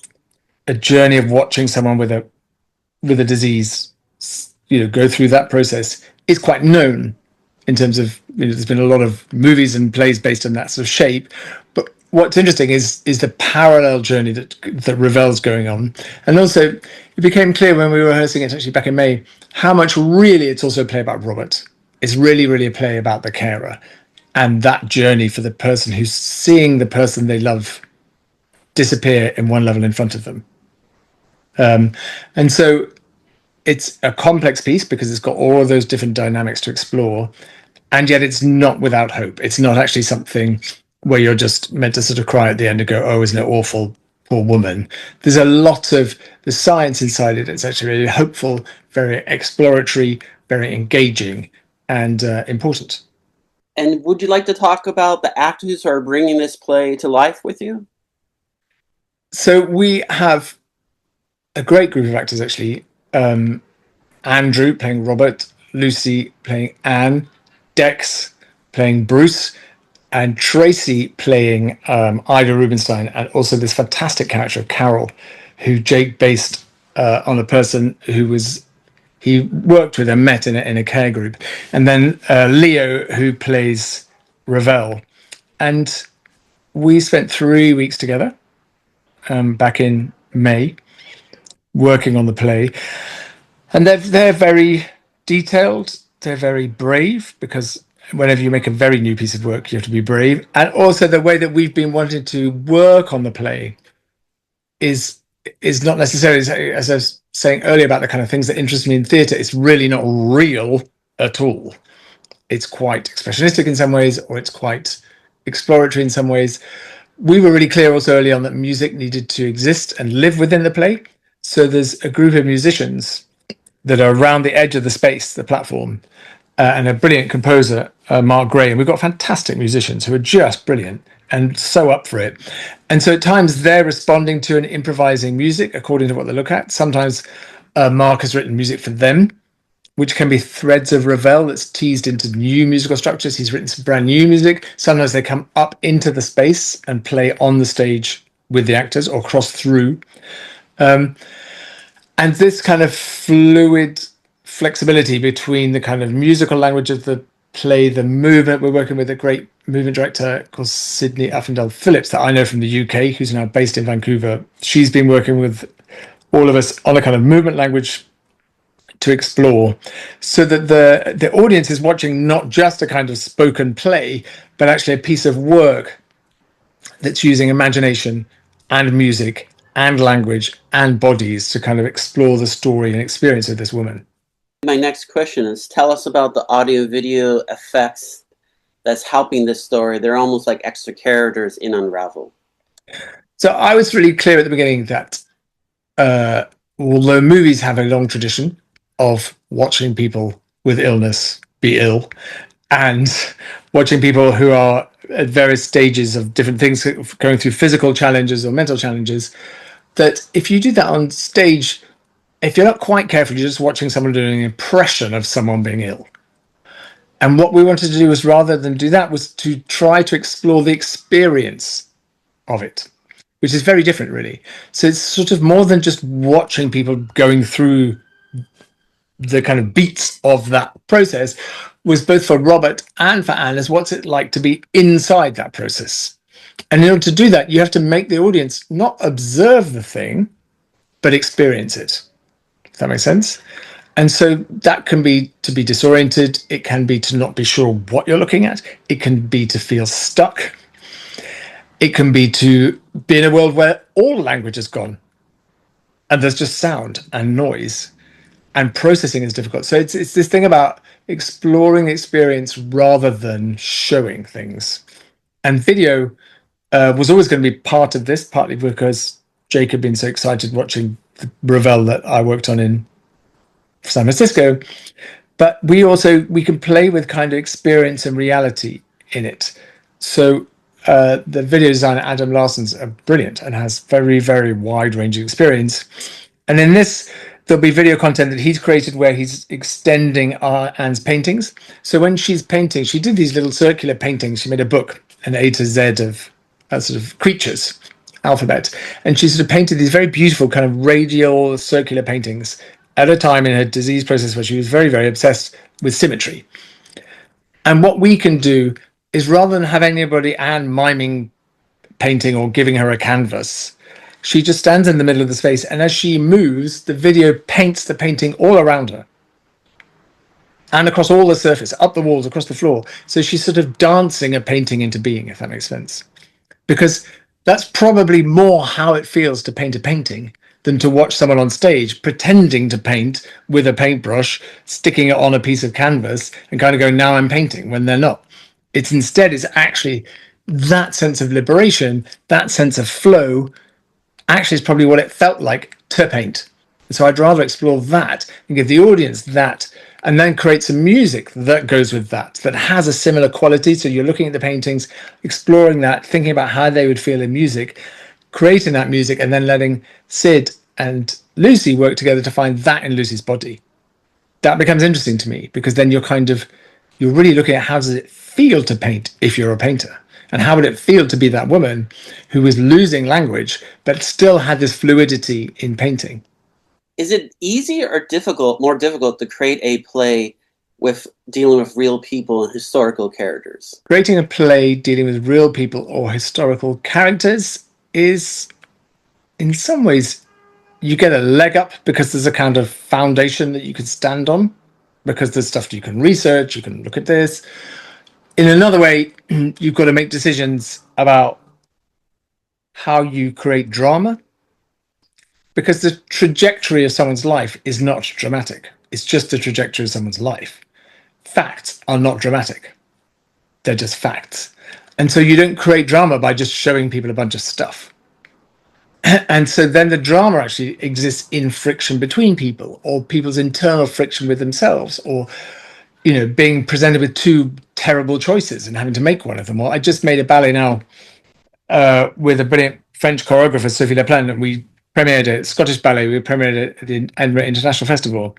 a journey of watching someone with a disease, go through that process, is quite known in terms of, there's been a lot of movies and plays based on that sort of shape. But what's interesting is the parallel journey that Ravel's going on. And also, it became clear when we were rehearsing it actually back in May, how much really it's also a play about Robert. It's really, really a play about the carer and that journey for the person who's seeing the person they love disappear in one level in front of them. And so it's a complex piece because it's got all of those different dynamics to explore, and yet it's not without hope. It's not actually something where you're just meant to sort of cry at the end and go, oh, isn't it awful, poor woman. There's a lot of the science inside it. It's actually really hopeful, very exploratory, very engaging, and important. And would you like to talk about the actors who are bringing this play to life with you? So we have a great group of actors, actually. Andrew playing Robert, Lucy playing Anne, Dex playing Bruce, and Tracey playing Ida Rubinstein, and also this fantastic character of Carol, who Jake based on a person he worked with and met in a care group. And then Leo, who plays Ravel. And we spent 3 weeks together back in May, working on the play. And they're very detailed, they're very brave, because whenever you make a very new piece of work, you have to be brave. And also the way that we've been wanting to work on the play is is not necessarily, as I was saying earlier about the kind of things that interest me in theatre, it's really not real at all. It's quite expressionistic in some ways, or it's quite exploratory in some ways. We were really clear also early on that music needed to exist and live within the play. So there's a group of musicians that are around the edge of the space, the platform, and a brilliant composer, Mark Gray. And we've got fantastic musicians who are just brilliant and so up for it. And so at times they're responding to and improvising music according to what they look at. Sometimes Mark has written music for them, which can be threads of Ravel that's teased into new musical structures. He's written some brand new music. Sometimes they come up into the space and play on the stage with the actors or cross through. And this kind of fluid flexibility between the kind of musical language of the play, the movement. We're working with a great movement director called Sydney Affindale Phillips that I know from the UK, who's now based in Vancouver. She's been working with all of us on a kind of movement language to explore, so that the audience is watching not just a kind of spoken play, but actually a piece of work that's using imagination and music and language and bodies to kind of explore the story and experience of this woman. My next question is, tell us about the audio video effects that's helping this story. They're almost like extra characters in UnRavelled. So I was really clear at the beginning that although movies have a long tradition of watching people with illness be ill and watching people who are at various stages of different things, going through physical challenges or mental challenges, that if you do that on stage, if you're not quite careful, you're just watching someone doing an impression of someone being ill. And what we wanted to do was, rather than do that, was to try to explore the experience of it, which is very different, really. So it's sort of more than just watching people going through the kind of beats of that process, was both for Robert and for Anne as what's it like to be inside that process. And in order to do that, you have to make the audience not observe the thing, but experience it. Does that make sense? And so that can be to be disoriented. It can be to not be sure what you're looking at. It can be to feel stuck. It can be to be in a world where all language is gone and there's just sound and noise. And processing is difficult. So it's this thing about exploring experience rather than showing things. And video was always going to be part of this, partly because Jake had been so excited watching the Ravel that I worked on in San Francisco. But we can play with kind of experience and reality in it. So the video designer, Adam Larson's brilliant and has very, very wide-ranging experience. And in this, there'll be video content that he's created where he's extending Anne's paintings. So when she's painting, she did these little circular paintings. She made a book, an A to Z of sort of creatures, alphabet. And she sort of painted these very beautiful kind of radial circular paintings at a time in her disease process where she was very, very obsessed with symmetry. And what we can do is, rather than have anybody, Anne, miming painting or giving her a canvas, she just stands in the middle of the space, and as she moves, the video paints the painting all around her and across all the surface, up the walls, across the floor. So she's sort of dancing a painting into being, if that makes sense. Because that's probably more how it feels to paint a painting than to watch someone on stage pretending to paint with a paintbrush, sticking it on a piece of canvas and kind of going, now I'm painting, when they're not. It's actually that sense of liberation, that sense of flow, actually is probably what it felt like to paint. So I'd rather explore that and give the audience that, and then create some music that goes with that has a similar quality. So you're looking at the paintings, exploring that, thinking about how they would feel in music, creating that music, and then letting Sid and Lucy work together to find that in Lucy's body. That becomes interesting to me, because then you're really looking at, how does it feel to paint if you're a painter? And how would it feel to be that woman who was losing language, but still had this fluidity in painting? Is it easy or more difficult to create a play with dealing with real people and historical characters? Creating a play dealing with real people or historical characters is, in some ways, you get a leg up because there's a kind of foundation that you can stand on, because there's stuff you can research, you can look at this. In another way, you've got to make decisions about how you create drama because the trajectory of someone's life is not dramatic. It's just the trajectory of someone's life. Facts are not dramatic. They're just facts. And so you don't create drama by just showing people a bunch of stuff. And so then the drama actually exists in friction between people, or people's internal friction with themselves, or, you know, being presented with two terrible choices and having to make one of them. Well, I just made a ballet now with a brilliant French choreographer, Sophie Laplan, and we premiered it, Scottish Ballet, we premiered it at the Edinburgh International Festival.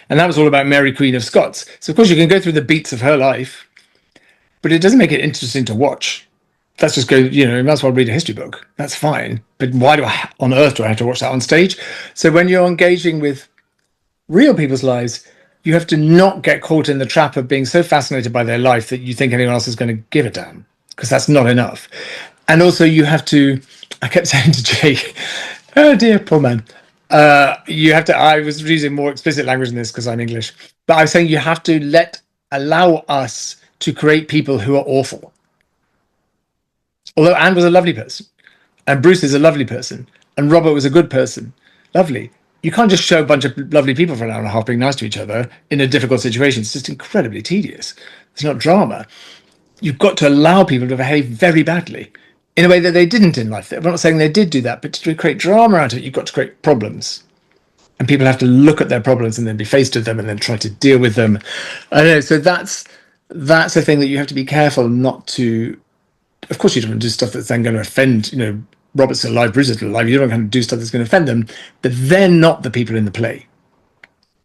And that was all about Mary, Queen of Scots. So, of course, you can go through the beats of her life, but it doesn't make it interesting to watch. That's just go, you know, you might as well read a history book. That's fine. But why on earth do I have to watch that on stage? So when you're engaging with real people's lives, you have to not get caught in the trap of being so fascinated by their life that you think anyone else is going to give a damn, because that's not enough. And also you have to, I kept saying to Jake, oh dear, poor man. You have to, I was using more explicit language in this because I'm English, but I was saying you have to allow us to create people who are awful. Although Anne was a lovely person, and Bruce is a lovely person, and Robert was a good person, lovely. You can't just show a bunch of lovely people for an hour and a half being nice to each other in a difficult situation. It's just incredibly tedious. It's not drama. You've got to allow people to behave very badly in a way that they didn't in life. I'm not saying they did do that, but to create drama out of it, you've got to create problems. And people have to look at their problems and then be faced with them and then try to deal with them. I don't know. So that's a thing that you have to be careful not to. Of course, you don't want to do stuff that's then going to offend, you know, Robert's still alive, Bruce is still alive. You don't want to do stuff that's going to offend them, but they're not the people in the play.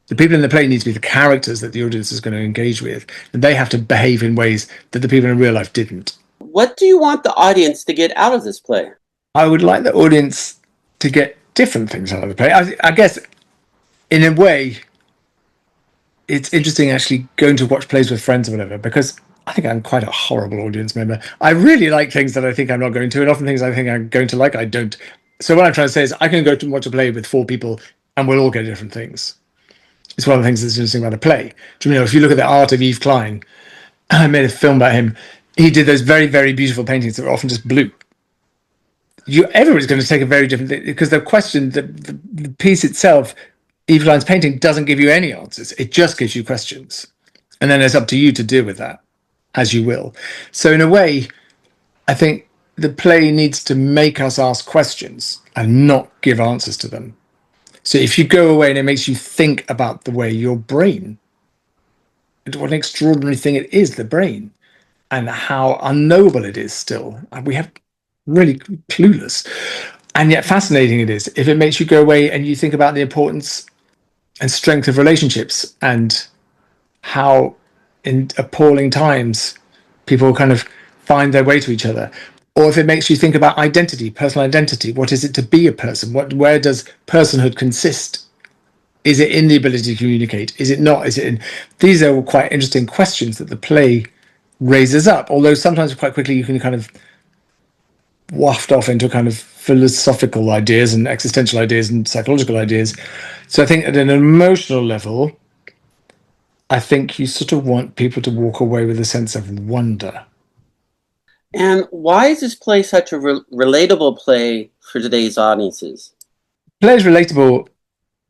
The people in the play need to be the characters that the audience is going to engage with, and they have to behave in ways that the people in real life didn't. What do you want the audience to get out of this play? I would like the audience to get different things out of the play. I guess, in a way, it's interesting actually going to watch plays with friends or whatever, because I think I'm quite a horrible audience member. I really like things that I think I'm not going to, and often things I think I'm going to like, I don't. So what I'm trying to say is I can go to watch a play with 4 people and we'll all get different things. It's one of the things that's interesting about a play. Do you know, if you look at the art of Yves Klein, I made a film about him. He did those very, very beautiful paintings that were often just blue. Everybody's going to take a very different thing, because the question, the piece itself, Yves Klein's painting doesn't give you any answers. It just gives you questions. And then it's up to you to deal with that as you will. So in a way, I think the play needs to make us ask questions and not give answers to them. So if you go away and it makes you think about the way your brain, what an extraordinary thing it is, the brain, and how unknowable it is still. We have really clueless, and yet fascinating it is. If it makes you go away and you think about the importance and strength of relationships and how in appalling times people kind of find their way to each other, or if it makes you think about identity, personal identity, what is it to be a person? Where does personhood consist? Is it in the ability to communicate? Is it not? These are all quite interesting questions that the play raises up, although sometimes quite quickly you can kind of waft off into kind of philosophical ideas and existential ideas and psychological ideas. So I think at an emotional level, I think you sort of want people to walk away with a sense of wonder. And why is this play such a relatable play for today's audiences? The play is relatable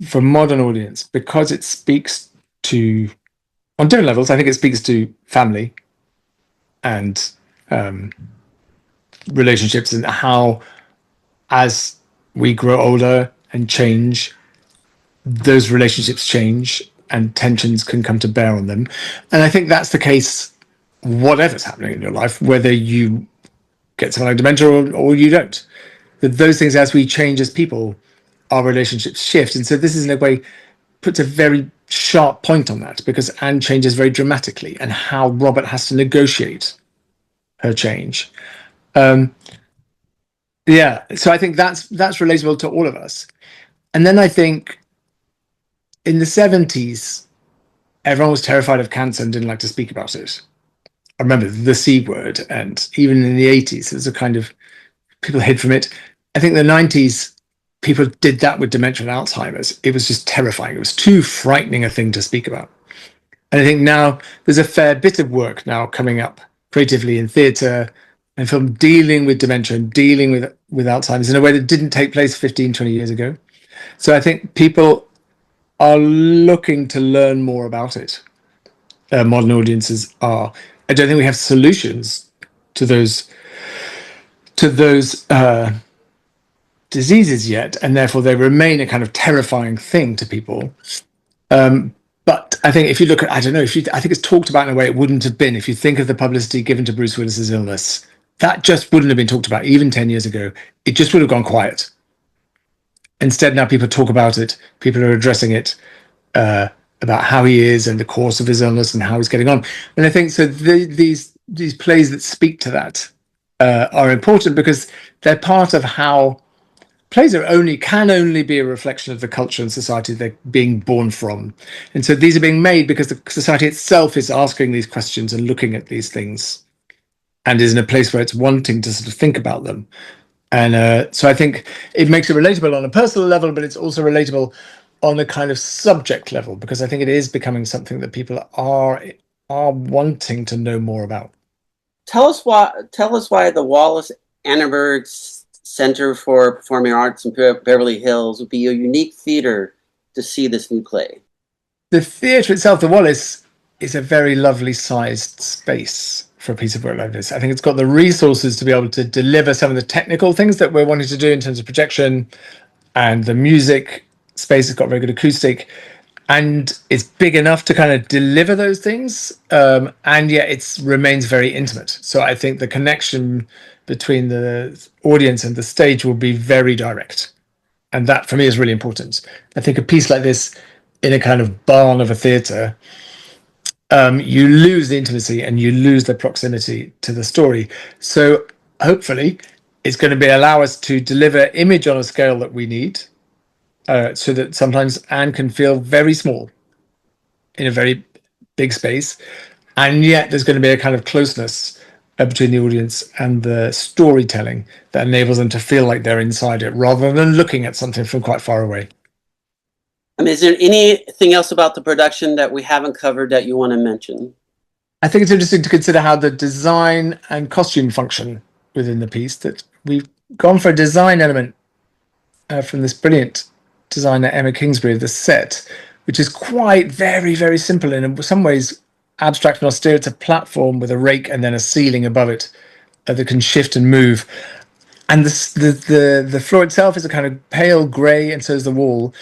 for a modern audience because it speaks to, on different levels, I think it speaks to family and relationships, and how as we grow older and change, those relationships change and tensions can come to bear on them. And I think that's the case whatever's happening in your life, whether you get something like dementia or you don't. That those things, as we change as people, our relationships shift. And so this is in a way puts a very sharp point on that, because Anne changes very dramatically, and how Robert has to negotiate her change. Yeah, so I think that's relatable to all of us. And then I think in the 70s, everyone was terrified of cancer and didn't like to speak about it. I remember the C word, and even in the 80s, there's a kind of, people hid from it. I think in the 90s, people did that with dementia and Alzheimer's. It was just terrifying. It was too frightening a thing to speak about. And I think now there's a fair bit of work now coming up creatively in theatre and film, dealing with dementia and dealing with Alzheimer's in a way that didn't take place 15, 20 years ago. So I think people are looking to learn more about it. Modern audiences are. I don't think we have solutions to those diseases yet, and therefore they remain a kind of terrifying thing to people. But I think if you look at, I don't know, I think it's talked about in a way it wouldn't have been. If you think of the publicity given to Bruce Willis's illness, that just wouldn't have been talked about even 10 years ago. It just would have gone quiet. Instead, now people talk about it. People are addressing it, about how he is and the course of his illness and how he's getting on. And I think so. These plays that speak to that are important because they're part of how plays can only be a reflection of the culture and society they're being born from. And so these are being made because the society itself is asking these questions and looking at these things and is in a place where it's wanting to sort of think about them. And so I think it makes it relatable on a personal level, but it's also relatable on a kind of subject level, because I think it is becoming something that people are wanting to know more about. Tell us why the Wallis Annenberg Center for Performing Arts in Beverly Hills would be a unique theater to see this new play. The theatre itself, the Wallis, is a very lovely sized space for a piece of work like this. I think it's got the resources to be able to deliver some of the technical things that we're wanting to do in terms of projection, and the music space has got very good acoustic, and it's big enough to kind of deliver those things, and yet it remains very intimate. So I think the connection between the audience and the stage will be very direct, and that for me is really important. I think a piece like this in a kind of barn of a theatre, you lose the intimacy and you lose the proximity to the story. So hopefully it's going to allow us to deliver image on a scale that we need, so that sometimes Anne can feel very small in a very big space, and yet there's going to be a kind of closeness between the audience and the storytelling that enables them to feel like they're inside it rather than looking at something from quite far away. I mean, is there anything else about the production that we haven't covered that you want to mention? I think it's interesting to consider how the design and costume function within the piece, that we've gone for a design element from this brilliant designer Emma Kingsbury of the set, which is quite very, very simple and in some ways abstract and austere. It's a platform with a rake and then a ceiling above it that can shift and move. And the floor itself is a kind of pale grey, and so is the wall.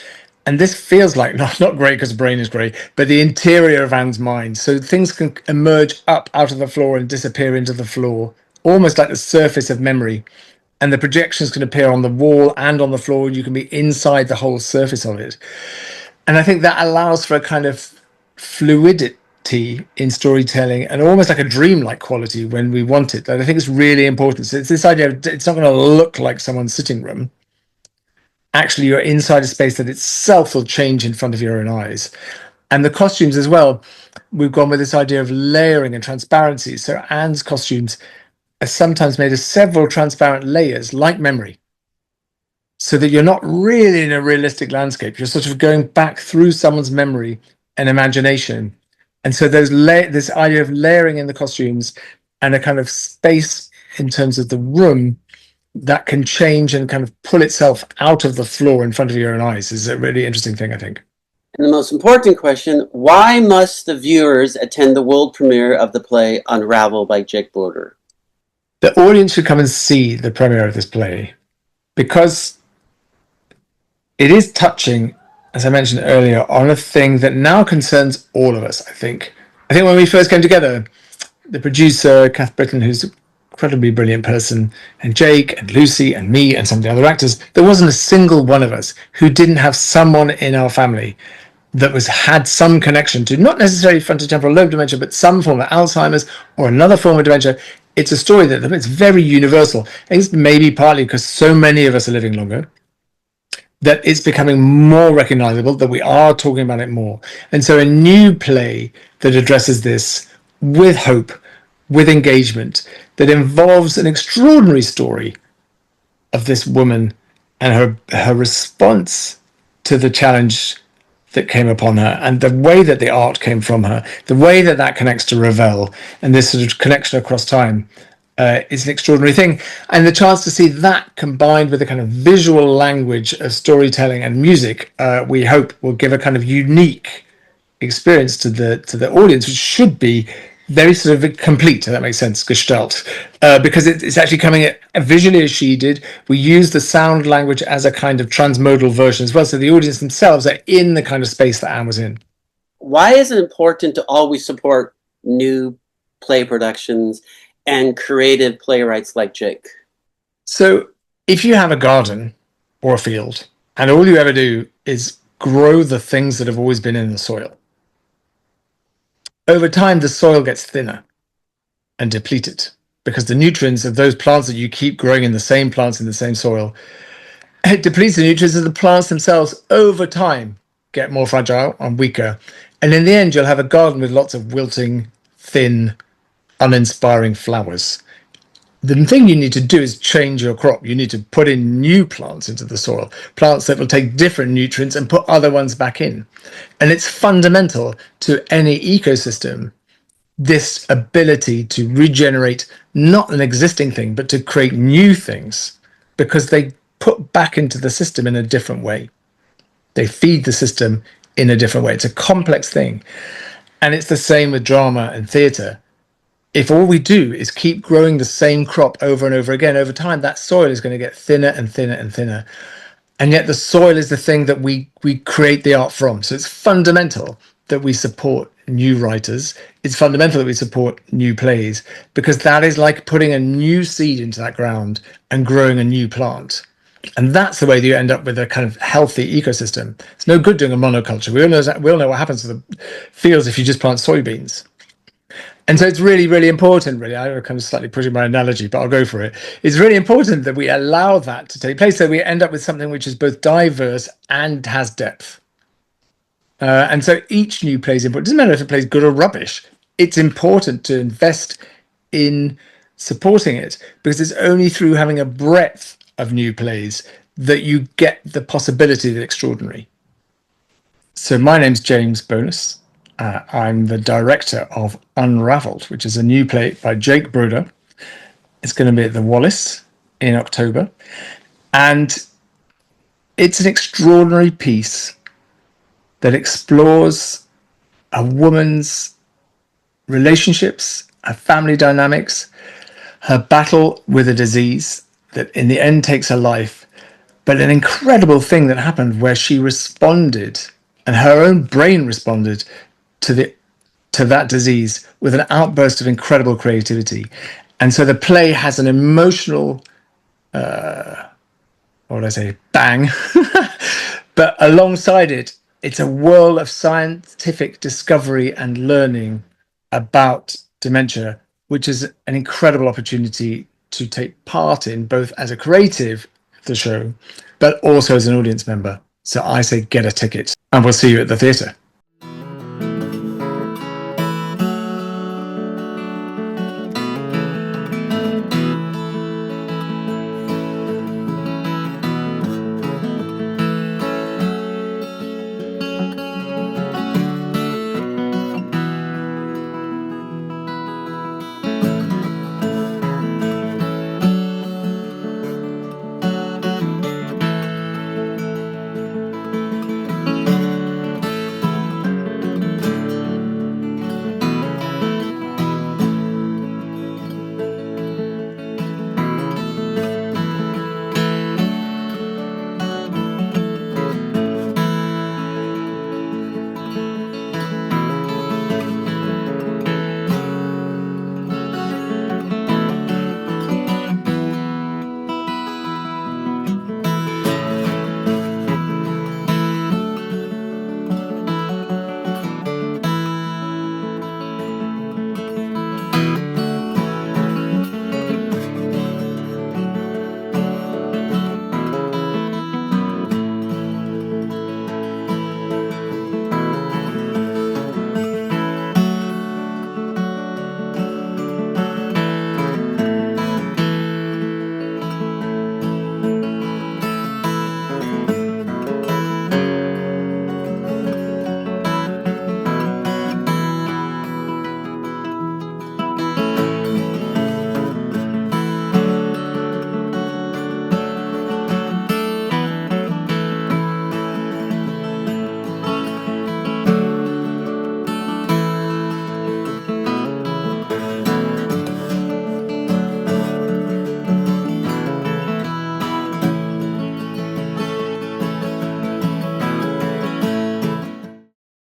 And this feels like, not grey because the brain is grey, but the interior of Anne's mind. So things can emerge up out of the floor and disappear into the floor, almost like the surface of memory. And the projections can appear on the wall and on the floor. You can be inside the whole surface of it. And I think that allows for a kind of fluidity in storytelling and almost like a dreamlike quality when we want it. And I think it's really important. So it's this idea of it's not going to look like someone's sitting room. Actually, you're inside a space that itself will change in front of your own eyes. And the costumes as well, we've gone with this idea of layering and transparency. So Anne's costumes are sometimes made of several transparent layers, like memory, so that you're not really in a realistic landscape. You're sort of going back through someone's memory and imagination. And so there's this idea of layering in the costumes and a kind of space in terms of the room that can change and kind of pull itself out of the floor in front of your own eyes is a really interesting thing, I think. And the most important question, why must the viewers attend the world premiere of the play UnRavelled by Jake Broder? The audience should come and see the premiere of this play because it is touching, as I mentioned earlier, on a thing that now concerns all of us, I think. I think when we first came together, the producer, Cath, Brittan, who's an incredibly brilliant person, and Jake and Lucy and me and some of the other actors, there wasn't a single one of us who didn't have someone in our family that had some connection to, not necessarily frontotemporal lobe dementia, but some form of Alzheimer's or another form of dementia. It's a story that it's very universal. I think it's maybe partly because so many of us are living longer, that it's becoming more recognizable, that we are talking about it more. And so a new play that addresses this with hope, with engagement, that involves an extraordinary story of this woman and her response to the challenge that came upon her, and the way that the art came from her, the way that connects to Ravel, and this sort of connection across time. is an extraordinary thing. And the chance to see that combined with the kind of visual language of storytelling and music, we hope will give a kind of unique experience to the audience, which should be very sort of complete, if that makes sense, gestalt, because it's actually coming visually as she did. We use the sound language as a kind of transmodal version as well, so the audience themselves are in the kind of space that Anne was in. Why is it important to always support new play productions and creative playwrights like Jake? So if you have a garden or a field and all you ever do is grow the things that have always been in the soil, over time the soil gets thinner and depleted because the nutrients of those plants that you keep growing in the same plants in the same soil, it depletes the nutrients of the plants themselves over time, get more fragile and weaker. And in the end, you'll have a garden with lots of wilting, thin, uninspiring flowers. The thing you need to do is change your crop. You need to put in new plants into the soil, plants that will take different nutrients and put other ones back in. And it's fundamental to any ecosystem, this ability to regenerate not an existing thing, but to create new things, because they put back into the system in a different way. They feed the system in a different way. It's a complex thing. And it's the same with drama and theatre. If all we do is keep growing the same crop over and over again, over time, that soil is going to get thinner and thinner and thinner. And yet the soil is the thing that we create the art from. So it's fundamental that we support new writers. It's fundamental that we support new plays, because that is like putting a new seed into that ground and growing a new plant. And that's the way that you end up with a kind of healthy ecosystem. It's no good doing a monoculture. We all know what happens to the fields if you just plant soybeans. And so it's really, really important, really, I'm kind of slightly pushing my analogy, but I'll go for it. It's really important that we allow that to take place, so we end up with something which is both diverse and has depth. And so each new play is important. It doesn't matter if a play is good or rubbish. It's important to invest in supporting it, because it's only through having a breadth of new plays that you get the possibility of the extraordinary. So my name's James Bonas. I'm the director of UnRavelled, which is a new play by Jake Broder. It's going to be at the Wallis in October. And it's an extraordinary piece that explores a woman's relationships, her family dynamics, her battle with a disease that in the end takes her life, but an incredible thing that happened where she responded, and her own brain responded to that disease with an outburst of incredible creativity. And so the play has an emotional, what would I say, bang, but alongside it, it's a whirl of scientific discovery and learning about dementia, which is an incredible opportunity to take part in, both as a creative of the show, but also as an audience member. So I say get a ticket, and we'll see you at the theatre.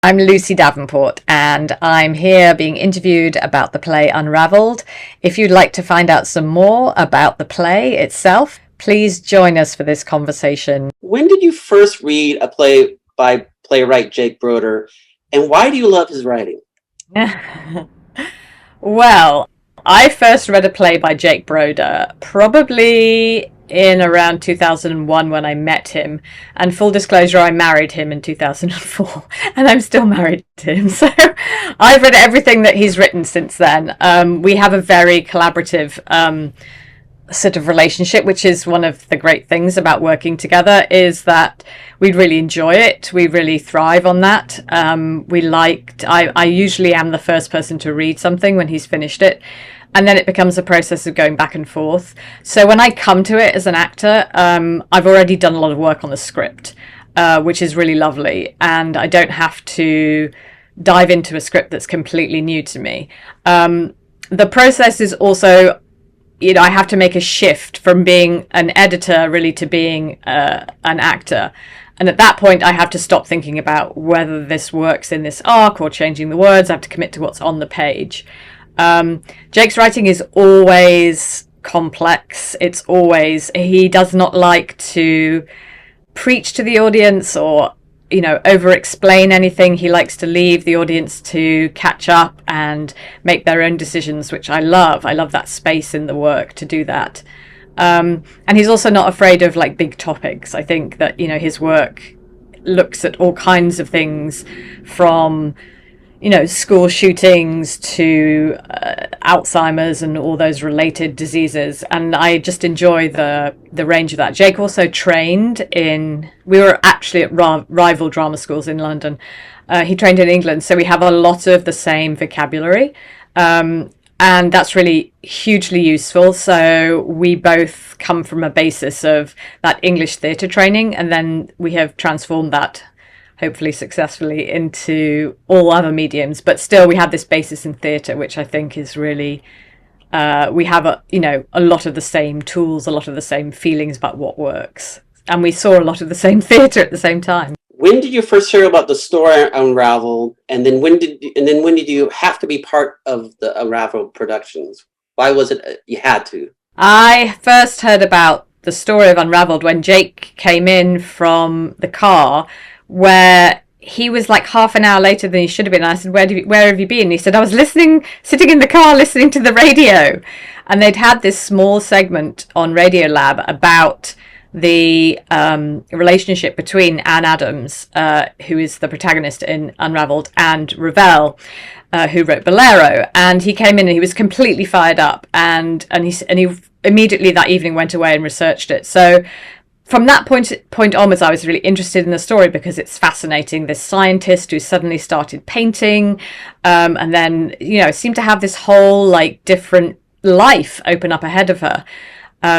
I'm Lucy Davenport, and I'm here being interviewed about the play UnRavelled. If you'd like to find out some more about the play itself, please join us for this conversation. When did you first read a play by playwright Jake Broder, and why do you love his writing? Well, I first read a play by Jake Broder probably in around 2001 when I met him. And full disclosure, I married him in 2004, and I'm still married to him. So I've read everything that he's written since then. We have a very collaborative sort of relationship, which is one of the great things about working together, is that we really enjoy it. We really thrive on that. I usually am the first person to read something when he's finished it, and then it becomes a process of going back and forth. So when I come to it as an actor, I've already done a lot of work on the script, which is really lovely, and I don't have to dive into a script that's completely new to me. The process is also, I have to make a shift from being an editor really to being an actor. And at that point, I have to stop thinking about whether this works in this arc or changing the words. I have to commit to what's on the page. Jake's writing is always complex. He does not like to preach to the audience or, over explain anything. He likes to leave the audience to catch up and make their own decisions, which I love. I love that space in the work to do that. And he's also not afraid of like big topics. I think that, his work looks at all kinds of things from, school shootings to Alzheimer's and all those related diseases. And I just enjoy the range of that. Jake also trained we were actually at rival drama schools in London. He trained in England, so we have a lot of the same vocabulary. And that's really hugely useful. So we both come from a basis of that English theatre training, and then we have transformed that, hopefully successfully, into all other mediums. But still, we have this basis in theatre, which I think is really, we have a lot of the same tools, a lot of the same feelings about what works. And we saw a lot of the same theatre at the same time. When did you first hear about the story UnRavelled, and then when did you have to be part of the UnRavelled productions? Why was it you had to? I first heard about the story of UnRavelled when Jake came in from the car, where he was like half an hour later than he should have been. And I said, where have you been? And he said, I was sitting in the car listening to the radio. And they'd had this small segment on Radiolab about the relationship between Anne Adams, who is the protagonist in UnRavelled, and Ravel, who wrote Bolero. And he came in and he was completely fired up, and he immediately that evening went away and researched it. So from that point onwards, I was really interested in the story because it's fascinating. This scientist who suddenly started painting, and then seemed to have this whole like different life open up ahead of her.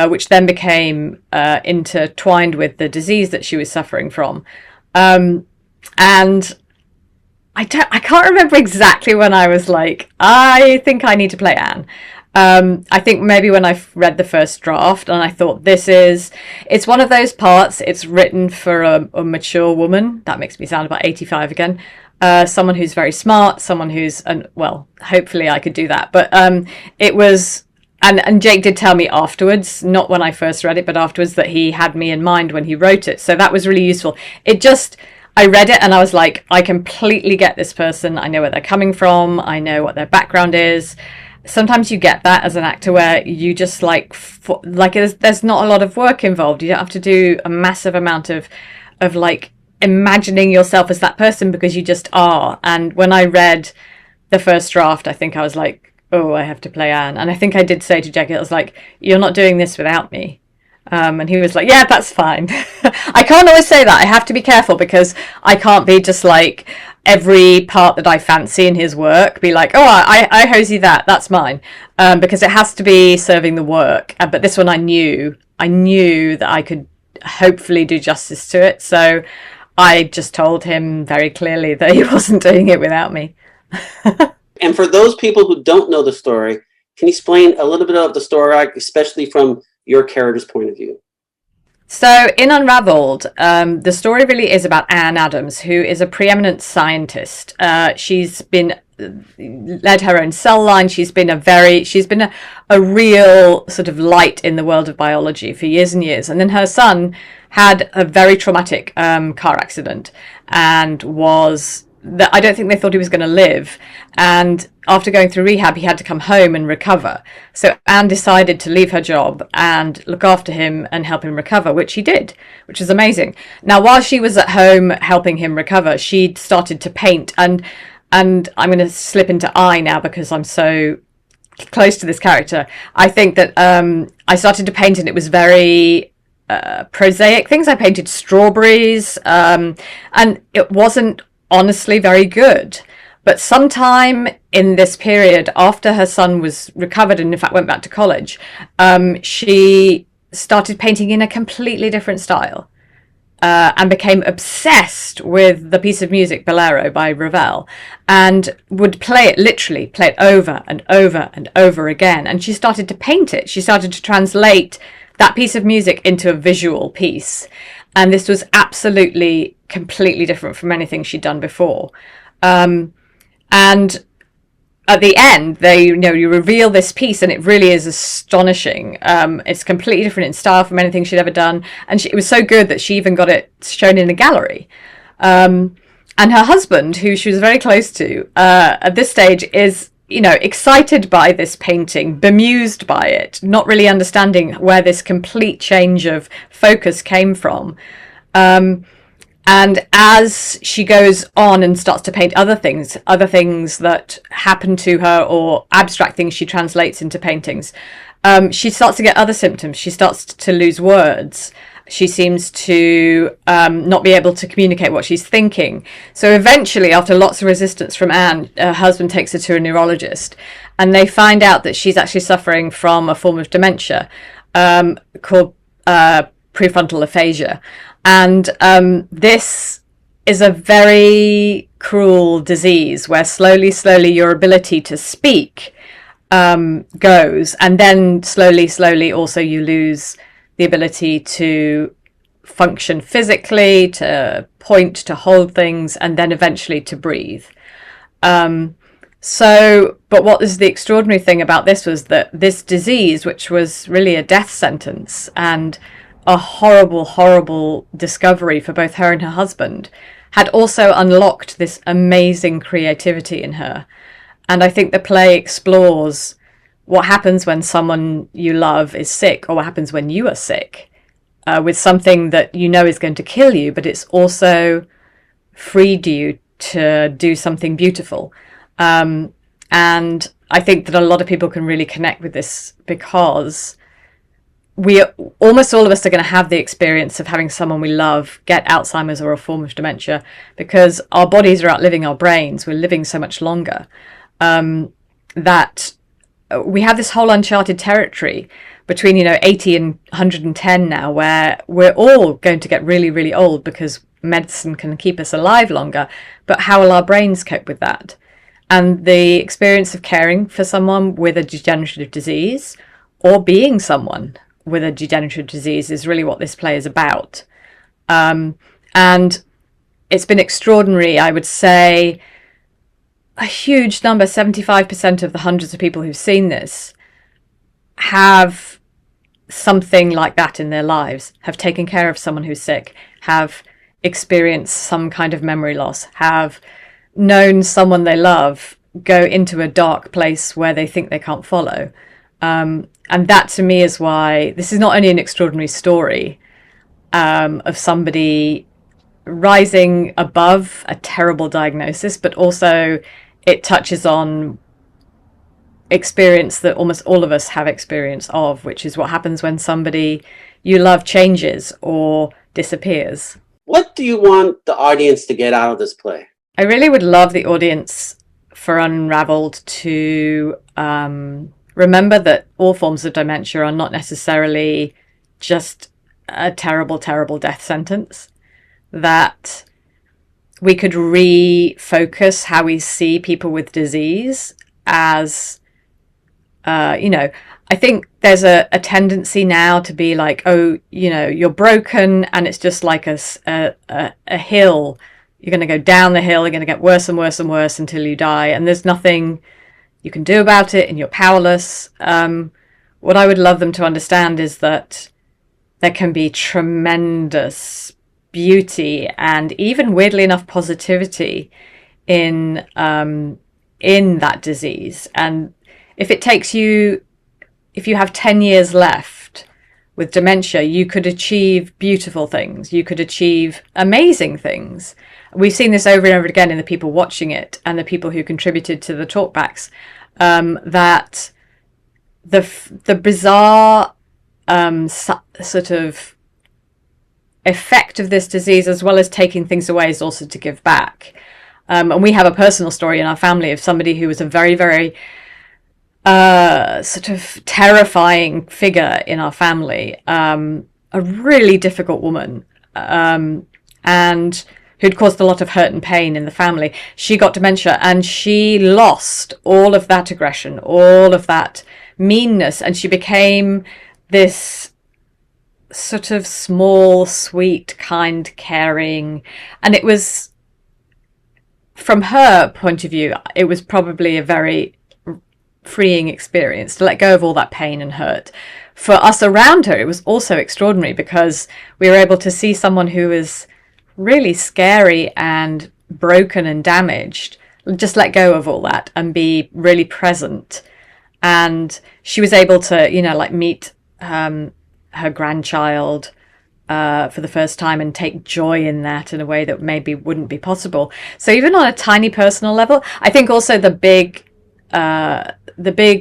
Which then became intertwined with the disease that she was suffering from. And I can't remember exactly when I was like, I think I need to play Anne. I think maybe when I read the first draft and I thought it's one of those parts, it's written for a mature woman. That makes me sound about 85 again. Someone who's very smart, someone who's, hopefully I could do that. But it was... And Jake did tell me afterwards, not when I first read it, but afterwards, that he had me in mind when he wrote it. So that was really useful. I read it and I was like, I completely get this person. I know where they're coming from. I know what their background is. Sometimes you get that as an actor where you just there's not a lot of work involved. You don't have to do a massive amount of like imagining yourself as that person, because you just are. And when I read the first draft, I think I was like, oh, I have to play Anne. And I think I did say to Jake, I was like, you're not doing this without me. And he was like, yeah, that's fine. I can't always say that. I have to be careful, because I can't be just like every part that I fancy in his work, be like, oh, I hosey that, that's mine. Because it has to be serving the work. But this one I knew that I could hopefully do justice to it. So I just told him very clearly that he wasn't doing it without me. And for those people who don't know the story, can you explain a little bit of the story arc, especially from your character's point of view? So in Unravelled, the story really is about Anne Adams, who is a preeminent scientist. She's been led her own cell line. She's been a real sort of light in the world of biology for years and years. And then her son had a very traumatic car accident and I don't think they thought he was going to live. And after going through rehab, he had to come home and recover. So Anne decided to leave her job and look after him and help him recover, which he did, which is amazing. Now, while she was at home helping him recover, she started to paint. And I'm going to slip into I now because I'm so close to this character. I think that I started to paint and it was very prosaic things. I painted strawberries and it wasn't honestly very good. But sometime in this period, after her son was recovered and in fact went back to college, she started painting in a completely different style and became obsessed with the piece of music Bolero by Ravel and would play it over and over and over again. And she started to paint it. She started to translate that piece of music into a visual piece. And this was absolutely completely different from anything she'd done before. And at the end, you reveal this piece, and it really is astonishing. It's completely different in style from anything she'd ever done, and it was so good that she even got it shown in a gallery. And her husband, who she was very close to, at this stage is, excited by this painting, bemused by it, not really understanding where this complete change of focus came from. And as she goes on and starts to paint other things that happen to her or abstract things she translates into paintings, she starts to get other symptoms. She starts to lose words. She seems to not be able to communicate what she's thinking. So eventually, after lots of resistance from Anne, her husband takes her to a neurologist, and they find out that she's actually suffering from a form of dementia called prefrontal aphasia. And this is a very cruel disease where slowly your ability to speak goes, and then slowly also you lose the ability to function physically, to point, to hold things, and then eventually to breathe. But what is the extraordinary thing about this was that this disease, which was really a death sentence and a horrible discovery for both her and her husband, had also unlocked this amazing creativity in her. And I think the play explores what happens when someone you love is sick, or what happens when you are sick, with something that you know is going to kill you, but it's also freed you to do something beautiful. And I think that a lot of people can really connect with this, because almost all of us are going to have the experience of having someone we love get Alzheimer's or a form of dementia, because our bodies are outliving our brains. We're living so much longer that we have this whole uncharted territory between 80 and 110 now, where we're all going to get really old because medicine can keep us alive longer. But how will our brains cope with that? And the experience of caring for someone with a degenerative disease, or being someone with a degenerative disease, is really what this play is about. And it's been extraordinary. I would say a huge number, 75% of the hundreds of people who've seen this, have something like that in their lives, have taken care of someone who's sick, have experienced some kind of memory loss, have known someone they love go into a dark place where they think they can't follow. And that, to me, is why this is not only an extraordinary story of somebody rising above a terrible diagnosis, but also it touches on experience that almost all of us have experience of, which is what happens when somebody you love changes or disappears. What do you want the audience to get out of this play? I really would love the audience for UnRavelled to remember that all forms of dementia are not necessarily just a terrible death sentence, that we could refocus how we see people with disease as I think there's a tendency now to be like, oh, you're broken, and it's just like a hill. You're going to go down the hill, you're going to get worse and worse and worse until you die, and there's nothing you can do about it, and you're powerless. What I would love them to understand is that there can be tremendous beauty and even, weirdly enough, positivity in that disease. And if you have 10 years left with dementia, you could achieve beautiful things. You could achieve amazing things. We've seen this over and over again in the people watching it and the people who contributed to the talkbacks, that the bizarre sort of effect of this disease, as well as taking things away, is also to give back. And we have a personal story in our family of somebody who was a very, very sort of terrifying figure in our family, a really difficult woman, and who'd caused a lot of hurt and pain in the family. She got dementia and she lost all of that aggression, all of that meanness, and she became this sort of small, sweet, kind, caring. And it was, from her point of view, it was probably a very freeing experience to let go of all that pain and hurt. For us around her, it was also extraordinary because we were able to see someone who was really scary and broken and damaged just let go of all that and be really present. And she was able to, meet her grandchild for the first time and take joy in that in a way that maybe wouldn't be possible. So even on a tiny personal level, I think also the big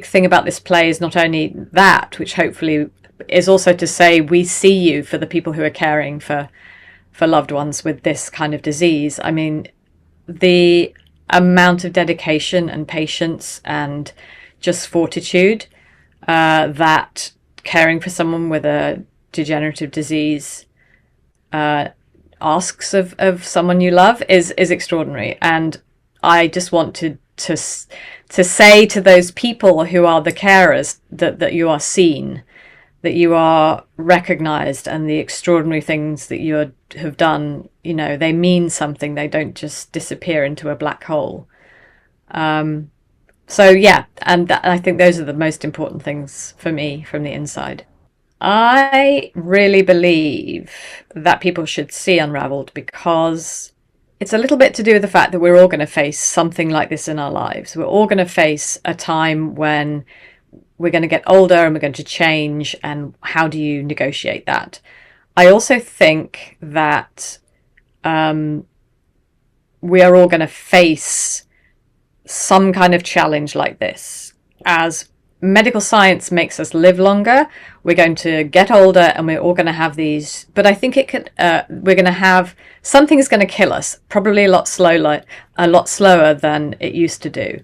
thing about this play is not only that, which hopefully is also to say we see you for the people who are caring for loved ones with this kind of disease. I mean, the amount of dedication and patience and just fortitude that caring for someone with a degenerative disease asks of someone you love is extraordinary. And I just want to say to those people who are the carers that you are seen, that you are recognized, and the extraordinary things that you have done, they mean something. They don't just disappear into a black hole. So yeah, and I think those are the most important things for me from the inside. I really believe that people should see UnRavelled because it's a little bit to do with the fact that we're all going to face something like this in our lives. We're all going to face a time when we're going to get older and we're going to change, and how do you negotiate that? I also think that we are all going to face some kind of challenge like this. As medical science makes us live longer, we're going to get older and we're all going to have these, but I think we're going to have, something is going to kill us, probably a lot slower than it used to do.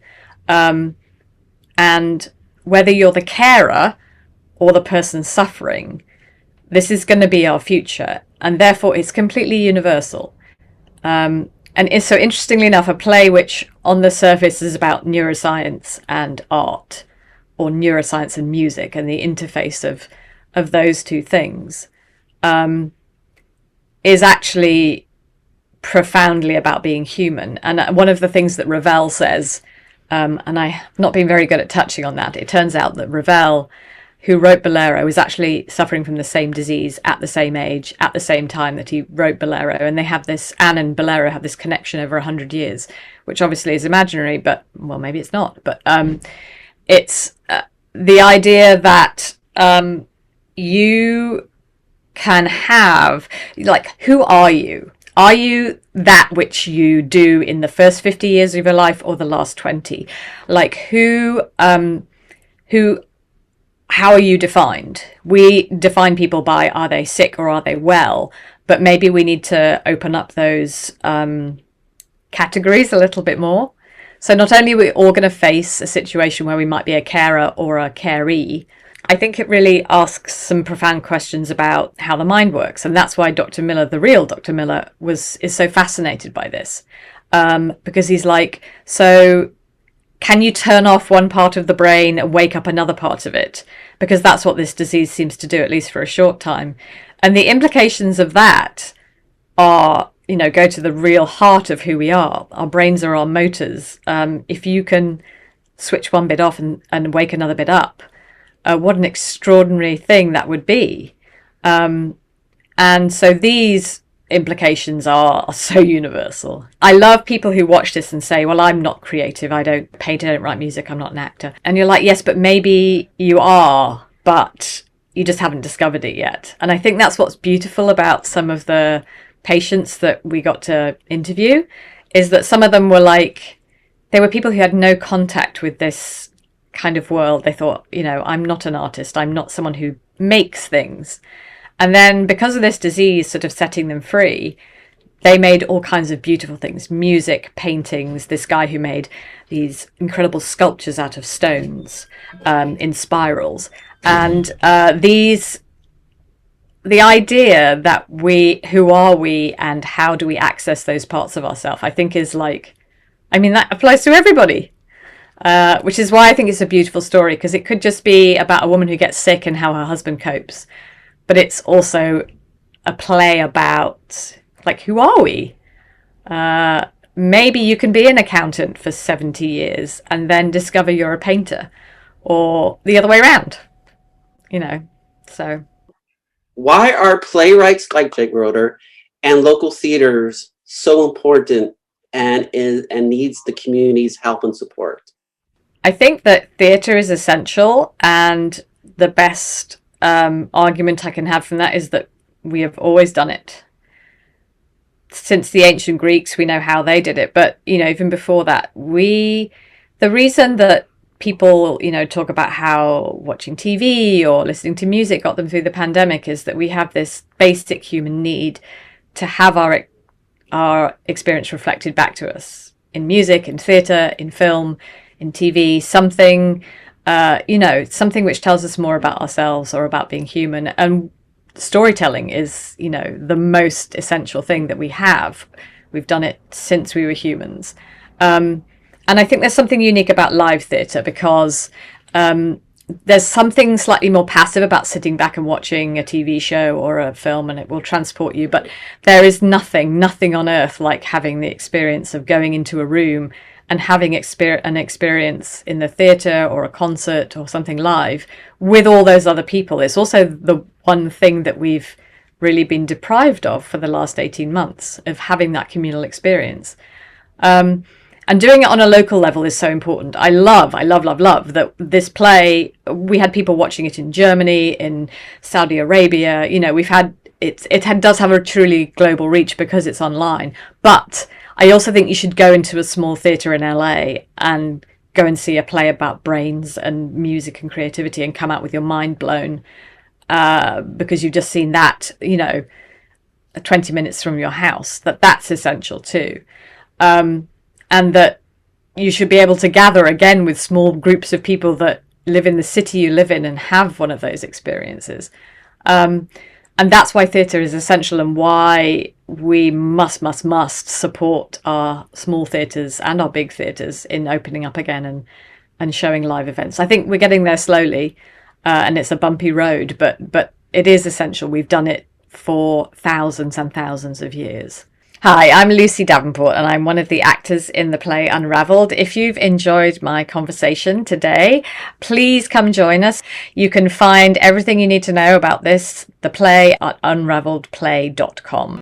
And whether you're the carer or the person suffering, this is going to be our future, and therefore it's completely universal. And it's, so interestingly enough, a play which on the surface is about neuroscience and art, or neuroscience and music, and the interface of those two things, is actually profoundly about being human. And one of the things that Ravel says, and I've not been very good at touching on that, it turns out that Ravel, who wrote Bolero, was actually suffering from the same disease at the same age, at the same time that he wrote Bolero. And they have this, Anne and Bolero have this connection over 100 years, which obviously is imaginary, but, well, maybe it's not. But it's the idea that you can have, like, who are you? Are you that which you do in the first 50 years of your life or the last 20? Like, how are you defined? We define people by, are they sick or are they well? But maybe we need to open up those categories a little bit more. So not only are we all going to face a situation where we might be a carer or a caree, I think it really asks some profound questions about how the mind works. And that's why Dr. Miller, the real Dr. Miller, is so fascinated by this. Because he's like, so can you turn off one part of the brain and wake up another part of it? Because that's what this disease seems to do, at least for a short time. And the implications of that are, go to the real heart of who we are. Our brains are our motors. If you can switch one bit off and wake another bit up, what an extraordinary thing that would be. And so these implications are so universal. I love people who watch this and say, well, I'm not creative, I don't paint, I don't write music, I'm not an actor. And you're like, yes, but maybe you are, but you just haven't discovered it yet. And I think that's what's beautiful about some of the patients that we got to interview, is that some of them were like, they were people who had no contact with this kind of world. They thought, I'm not an artist, I'm not someone who makes things. And then because of this disease sort of setting them free, they made all kinds of beautiful things, music, paintings. This guy who made these incredible sculptures out of stones in spirals. And the idea that who are we and how do we access those parts of ourselves, I think is that applies to everybody. Which is why I think it's a beautiful story, because it could just be about a woman who gets sick and how her husband copes. But it's also a play about, who are we? Maybe you can be an accountant for 70 years and then discover you're a painter, or the other way around, so. Why are playwrights like Jake Broder and local theaters so important and needs the community's help and support? I think that theatre is essential, and the best argument I can have from that is that we have always done it. Since the ancient Greeks, we know how they did it, but even before that, the reason that people talk about how watching TV or listening to music got them through the pandemic is that we have this basic human need to have our experience reflected back to us in music, in theatre, in film, in TV, something which tells us more about ourselves or about being human. And storytelling is, the most essential thing that we have. We've done it since we were humans. And I think there's something unique about live theatre, because there's something slightly more passive about sitting back and watching a TV show or a film, and it will transport you. But there is nothing on earth like having the experience of going into a room and having an experience in the theatre or a concert or something live with all those other people. It's also the one thing that we've really been deprived of for the last 18 months, of having that communal experience. And doing it on a local level is so important. I love that this play, we had people watching it in Germany, in Saudi Arabia. We've had it does have a truly global reach because it's online. But I also think you should go into a small theatre in LA and go and see a play about brains and music and creativity and come out with your mind blown, because you've just seen that, 20 minutes from your house. That's essential too. And that you should be able to gather again with small groups of people that live in the city you live in and have one of those experiences. And that's why theatre is essential, and why we must support our small theatres and our big theatres in opening up again and showing live events. I think we're getting there slowly, and it's a bumpy road, but it is essential. We've done it for thousands and thousands of years. Hi, I'm Lucy Davenport, and I'm one of the actors in the play UnRavelled. If you've enjoyed my conversation today, please come join us. You can find everything you need to know about the play, at unravelledplay.com.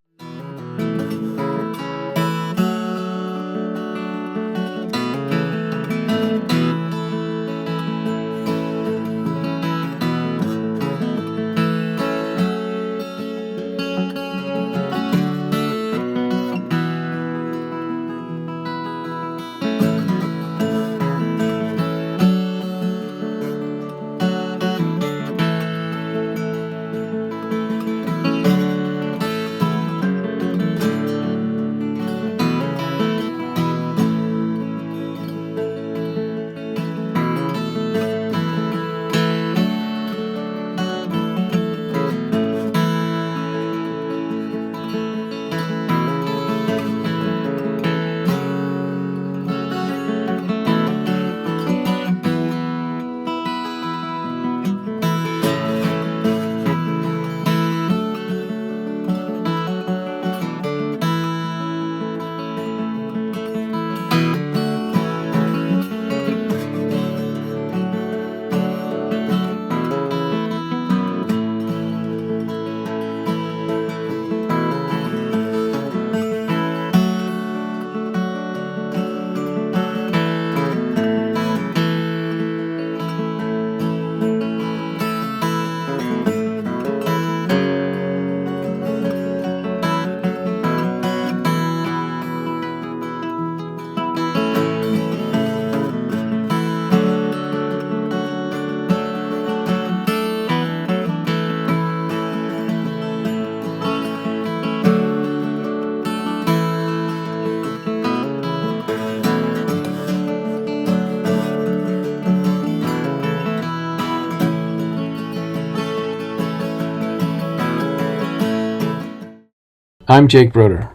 I'm Jake Broder.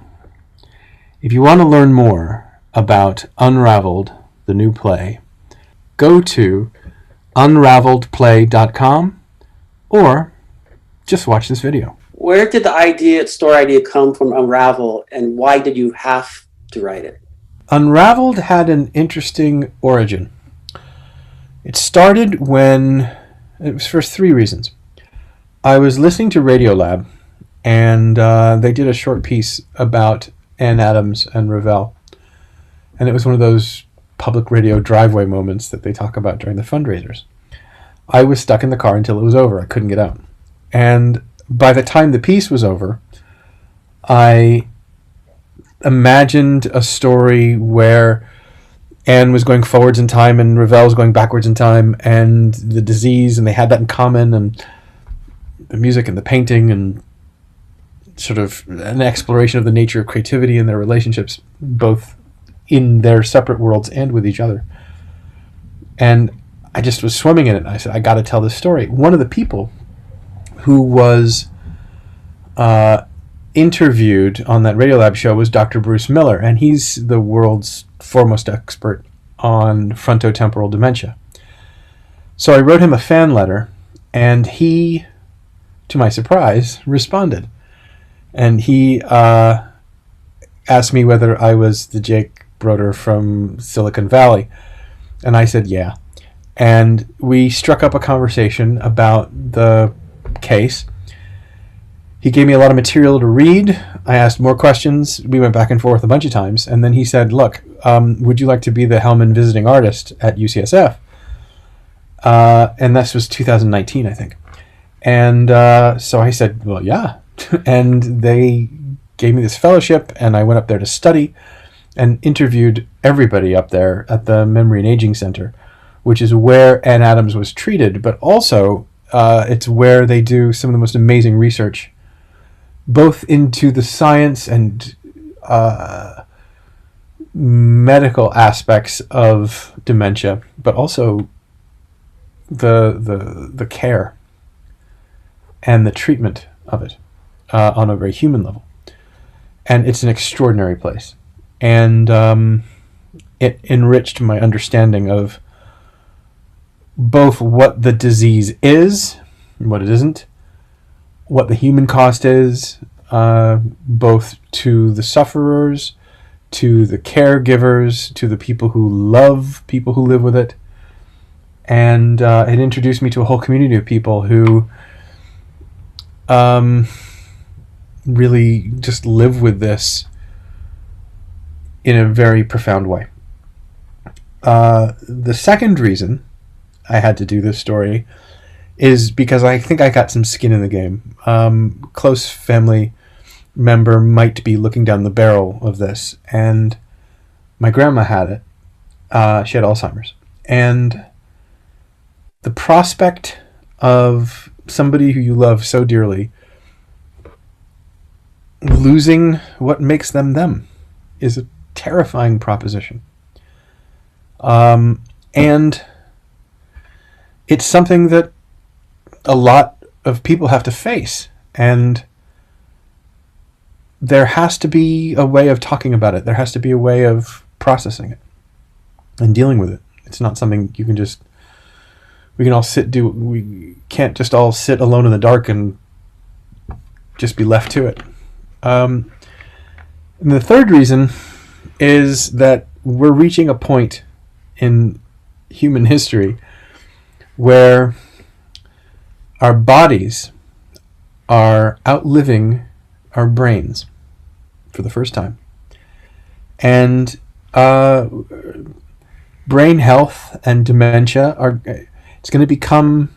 If you want to learn more about UnRavelled, the new play, go to unravelledplay.com or just watch this video. Where did the story idea come from Unravel, and why did you have to write it? UnRavelled had an interesting origin. It started when, it was for three reasons. I was listening to Radiolab, and they did a short piece about Anne Adams and Ravel. And it was one of those public radio driveway moments that they talk about during the fundraisers. I was stuck in the car until it was over. I couldn't get out. And by the time the piece was over, I imagined a story where Anne was going forwards in time and Ravel was going backwards in time, and the disease, and they had that in common, and the music and the painting, and sort of an exploration of the nature of creativity and their relationships, both in their separate worlds and with each other. And I just was swimming in it. I said, I got to tell this story. One of the people who was interviewed on that Radiolab show was Dr. Bruce Miller, and he's the world's foremost expert on frontotemporal dementia. So I wrote him a fan letter, and he, to my surprise, responded. And he asked me whether I was the Jake Broder from Silicon Valley. And I said, yeah. And we struck up a conversation about the case. He gave me a lot of material to read. I asked more questions. We went back and forth a bunch of times. And then he said, look, would you like to be the Hellman visiting artist at UCSF? And this was 2019, I think. And so I said, well, yeah. And they gave me this fellowship, and I went up there to study and interviewed everybody up there at the Memory and Aging Center, which is where Anne Adams was treated, but also it's where they do some of the most amazing research, both into the science and medical aspects of dementia, but also the care and the treatment of it on a very human level. And it's an extraordinary place. And it enriched my understanding of both what the disease is and what it isn't, what the human cost is, both to the sufferers, to the caregivers, to the people who love people who live with it. And it introduced me to a whole community of people who really just live with this in a very profound way. The second reason I had to do this story is because I think I got some skin in the game. Close family member might be looking down the barrel of this, and my grandma had it. She had Alzheimer's. And the prospect of somebody who you love so dearly losing what makes them them is a terrifying proposition. And it's something that a lot of people have to face. And there has to be a way of talking about it. There has to be a way of processing it and dealing with it. It's not something you can just, we can't just all sit alone in the dark and just be left to it. And the third reason is that we're reaching a point in human history where our bodies are outliving our brains for the first time. And brain health and dementia it's going to become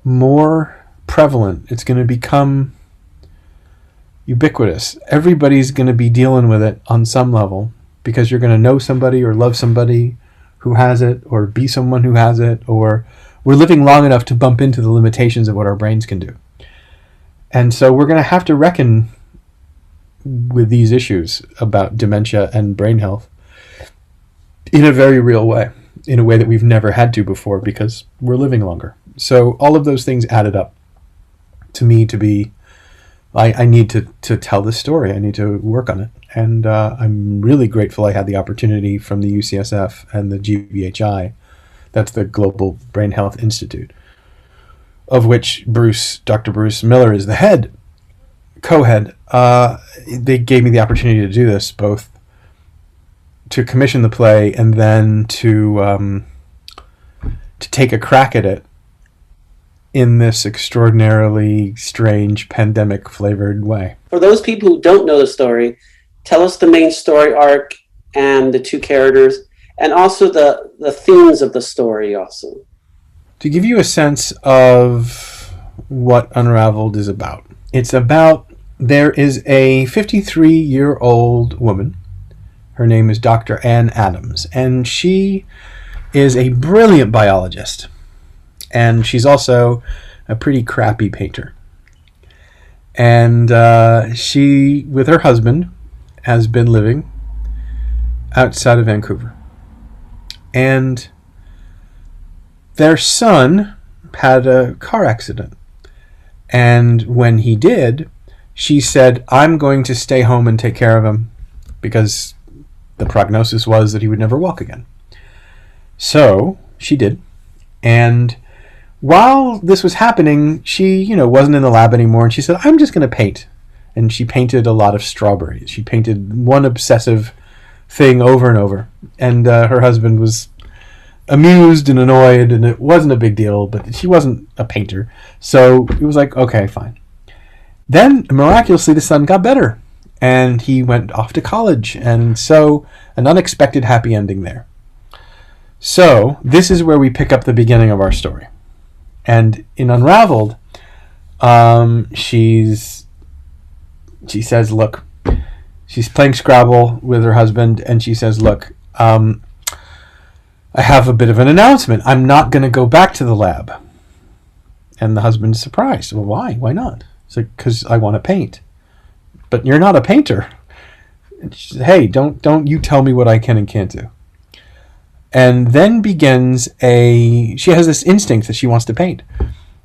more prevalent. It's going to become ubiquitous. Everybody's going to be dealing with it on some level because you're going to know somebody or love somebody who has it, or be someone who has it, or we're living long enough to bump into the limitations of what our brains can do. And so we're going to have to reckon with these issues about dementia and brain health in a very real way, in a way that we've never had to before because we're living longer. So all of those things added up to me to be I need to tell this story. I need to work on it. And I'm really grateful I had the opportunity from the UCSF and the GBHI, that's the Global Brain Health Institute, of which Dr. Bruce Miller is the co-head. They gave me the opportunity to do this, both to commission the play and then to take a crack at it in this extraordinarily strange pandemic-flavored way. For those people who don't know the story, tell us the main story arc and the two characters, and also the themes of the story also. To give you a sense of what UnRavelled is about, it's about, there is a 53-year-old woman. Her name is Dr. Ann Adams, and she is a brilliant biologist. And she's also a pretty crappy painter. And she, with her husband, has been living outside of Vancouver. And their son had a car accident. And when he did, she said, I'm going to stay home and take care of him, because the prognosis was that he would never walk again. So she did. And while this was happening, she, wasn't in the lab anymore, and she said, I'm just going to paint. And she painted a lot of strawberries. She painted one obsessive thing over and over. And her husband was amused and annoyed, and it wasn't a big deal, but she wasn't a painter. So it was like, okay, fine. Then, miraculously, the son got better, and he went off to college. And so, an unexpected happy ending there. So, this is where we pick up the beginning of our story. And in UnRavelled, she says, look, she's playing Scrabble with her husband, and she says, look, I have a bit of an announcement. I'm not going to go back to the lab. And the husband's surprised. Well, why? Why not? It's like, because I want to paint. But you're not a painter. And she says, hey, don't you tell me what I can and can't do. And then begins she has this instinct that she wants to paint.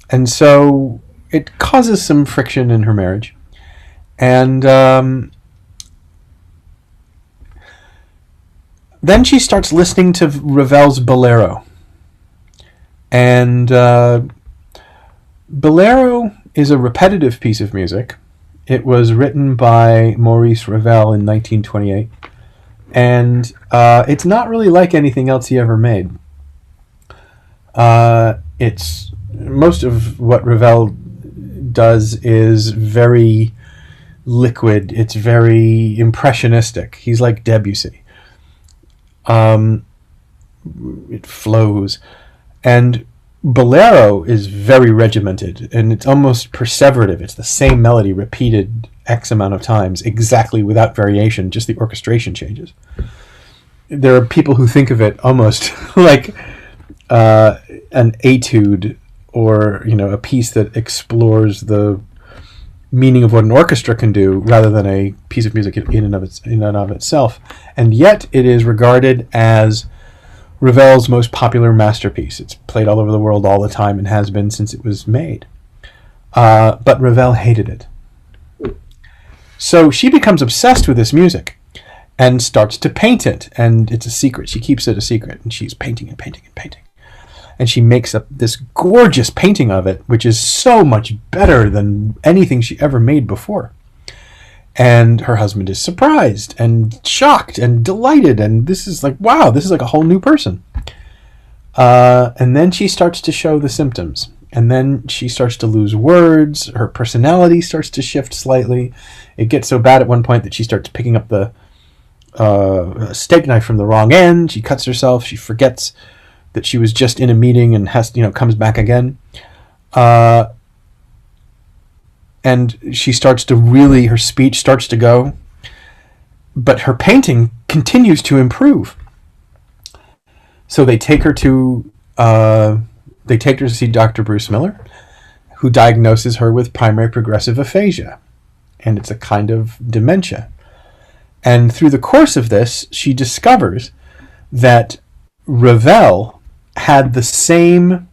And so it causes some friction in her marriage. And then she starts listening to Ravel's Bolero. And Bolero is a repetitive piece of music. It was written by Maurice Ravel in 1928. And it's not really like anything else he ever made. It's most of what Ravel does is very liquid. It's very impressionistic. He's like Debussy. It flows. And Bolero is very regimented, and it's almost perseverative. It's the same melody repeated X amount of times, exactly without variation, just the orchestration changes. There are people who think of it almost like an etude, or a piece that explores the meaning of what an orchestra can do, rather than a piece of music in and of itself. And yet it is regarded as Ravel's most popular masterpiece. It's played all over the world all the time, and has been since it was made. But Ravel hated it. So she becomes obsessed with this music and starts to paint it. And it's a secret. She keeps it a secret. And she's painting and painting and painting. And she makes up this gorgeous painting of it, which is so much better than anything she ever made before. And her husband is surprised and shocked and delighted. And this is like, wow, this is like a whole new person. And then she starts to show the symptoms. And then she starts to lose words. Her personality starts to shift slightly. It gets so bad at one point that she starts picking up the steak knife from the wrong end. She cuts herself. She forgets that she was just in a meeting and comes back again. And she starts to her speech starts to go. But her painting continues to improve. So they take her to see Dr. Bruce Miller, who diagnoses her with primary progressive aphasia. And it's a kind of dementia. And through the course of this, she discovers that Ravel had the same,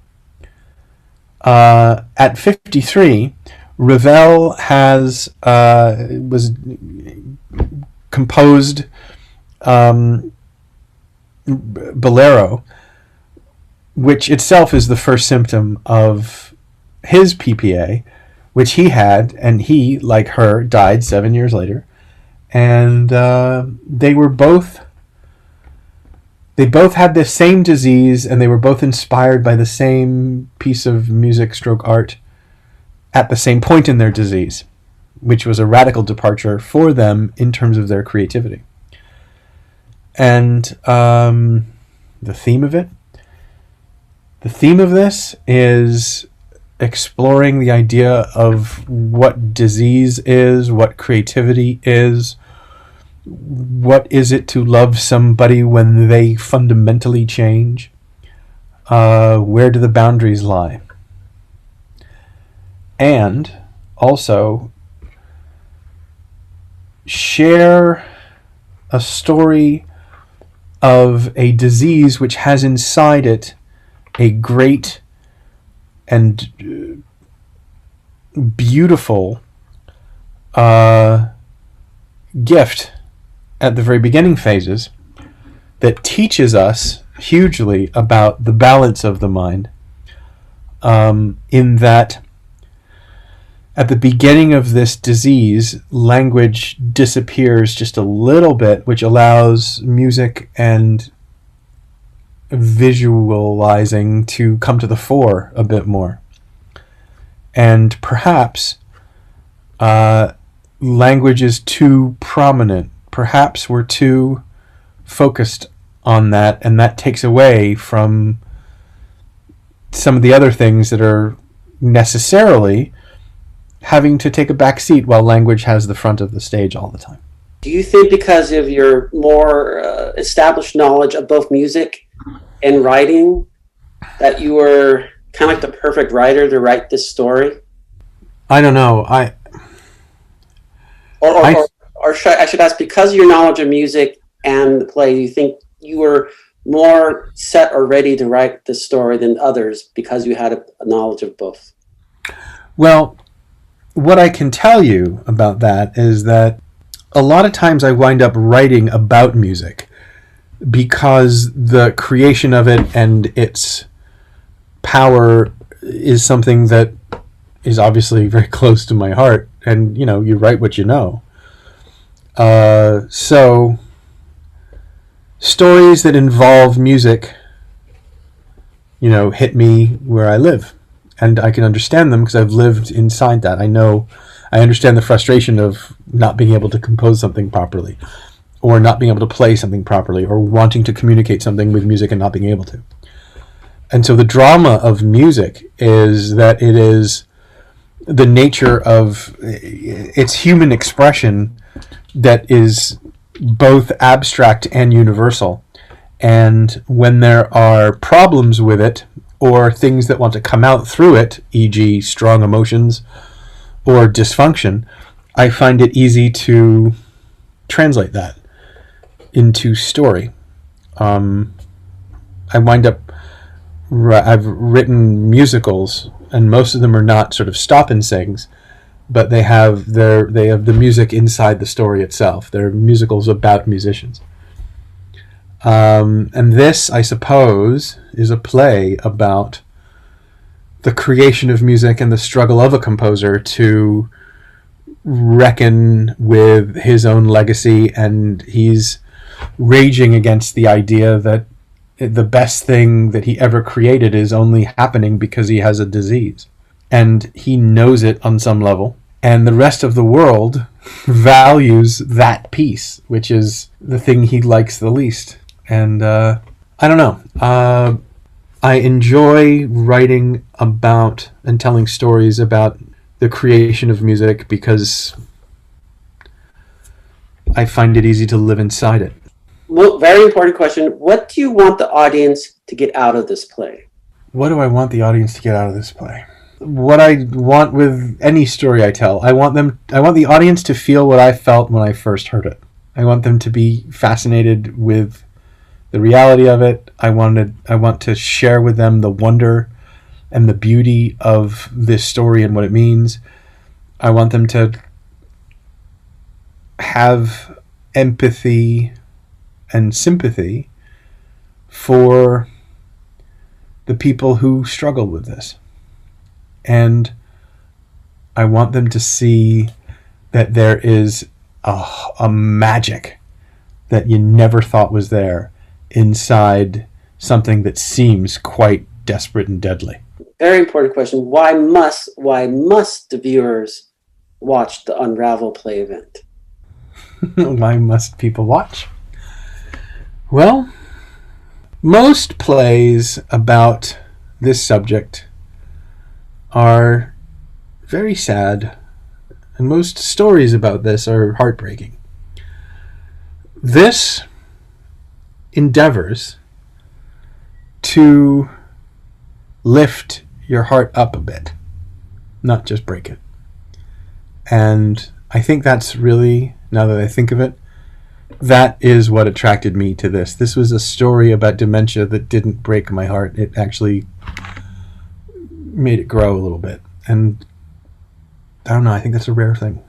at 53, Ravel was composed Bolero, which itself is the first symptom of his PPA, which he had, and he, like her, died 7 years later. And they both had the same disease, and they were both inspired by the same piece of music stroke art at the same point in their disease, which was a radical departure for them in terms of their creativity. And the theme of this is exploring the idea of what disease is, what creativity is, what is it to love somebody when they fundamentally change, where do the boundaries lie, and also share a story of a disease which has inside it a great and beautiful gift at the very beginning phases that teaches us hugely about the balance of the mind, in that at the beginning of this disease, language disappears just a little bit, which allows music and visualizing to come to the fore a bit more. And perhaps language is too prominent. Perhaps we're too focused on that, and that takes away from some of the other things that are necessarily having to take a back seat while language has the front of the stage all the time. Do you think because of your more established knowledge of both music and writing that you were kind of like the perfect writer to write this story? I don't know. I should ask, because of your knowledge of music and the play, do you think you were more set or ready to write this story than others because you had a knowledge of both? Well, what I can tell you about that is that a lot of times I wind up writing about music because the creation of it and its power is something that is obviously very close to my heart. And, you know, you write what you know. So stories that involve music, you know, hit me where I live. And I can understand them because I've lived inside that. I understand the frustration of not being able to compose something properly, or not being able to play something properly, or wanting to communicate something with music and not being able to. And so the drama of music is that it is the nature of its human expression that is both abstract and universal. And when there are problems with it, or things that want to come out through it, e.g. strong emotions or dysfunction, I find it easy to translate that into story. I've written musicals, and most of them are not sort of stop and sings, but they have the music inside the story itself. They're musicals about musicians. And this, I suppose, is a play about the creation of music and the struggle of a composer to reckon with his own legacy, and he's raging against the idea that the best thing that he ever created is only happening because he has a disease. And he knows it on some level, and the rest of the world values that piece, which is the thing he likes the least. And I don't know. I enjoy writing about and telling stories about the creation of music because I find it easy to live inside it. Well, very important question. What do you want the audience to get out of this play? What do I want the audience to get out of this play? What I want with any story I tell, I want the audience to feel what I felt when I first heard it. I want them to be fascinated with the reality of it. I want to share with them the wonder and the beauty of this story and what it means. I want them to have empathy and sympathy for the people who struggle with this. And I want them to see that there is a magic that you never thought was there inside something that seems quite desperate and deadly. Very important question. Why must the viewers watch the Unravel play event? Why must people watch? Well, most plays about this subject are very sad, and most stories about this are heartbreaking. This endeavors to lift your heart up a bit, not just break it. And I think that's really, now that I think of it, that is what attracted me to this. This was a story about dementia that didn't break my heart. It actually made it grow a little bit. And I don't know, I think that's a rare thing.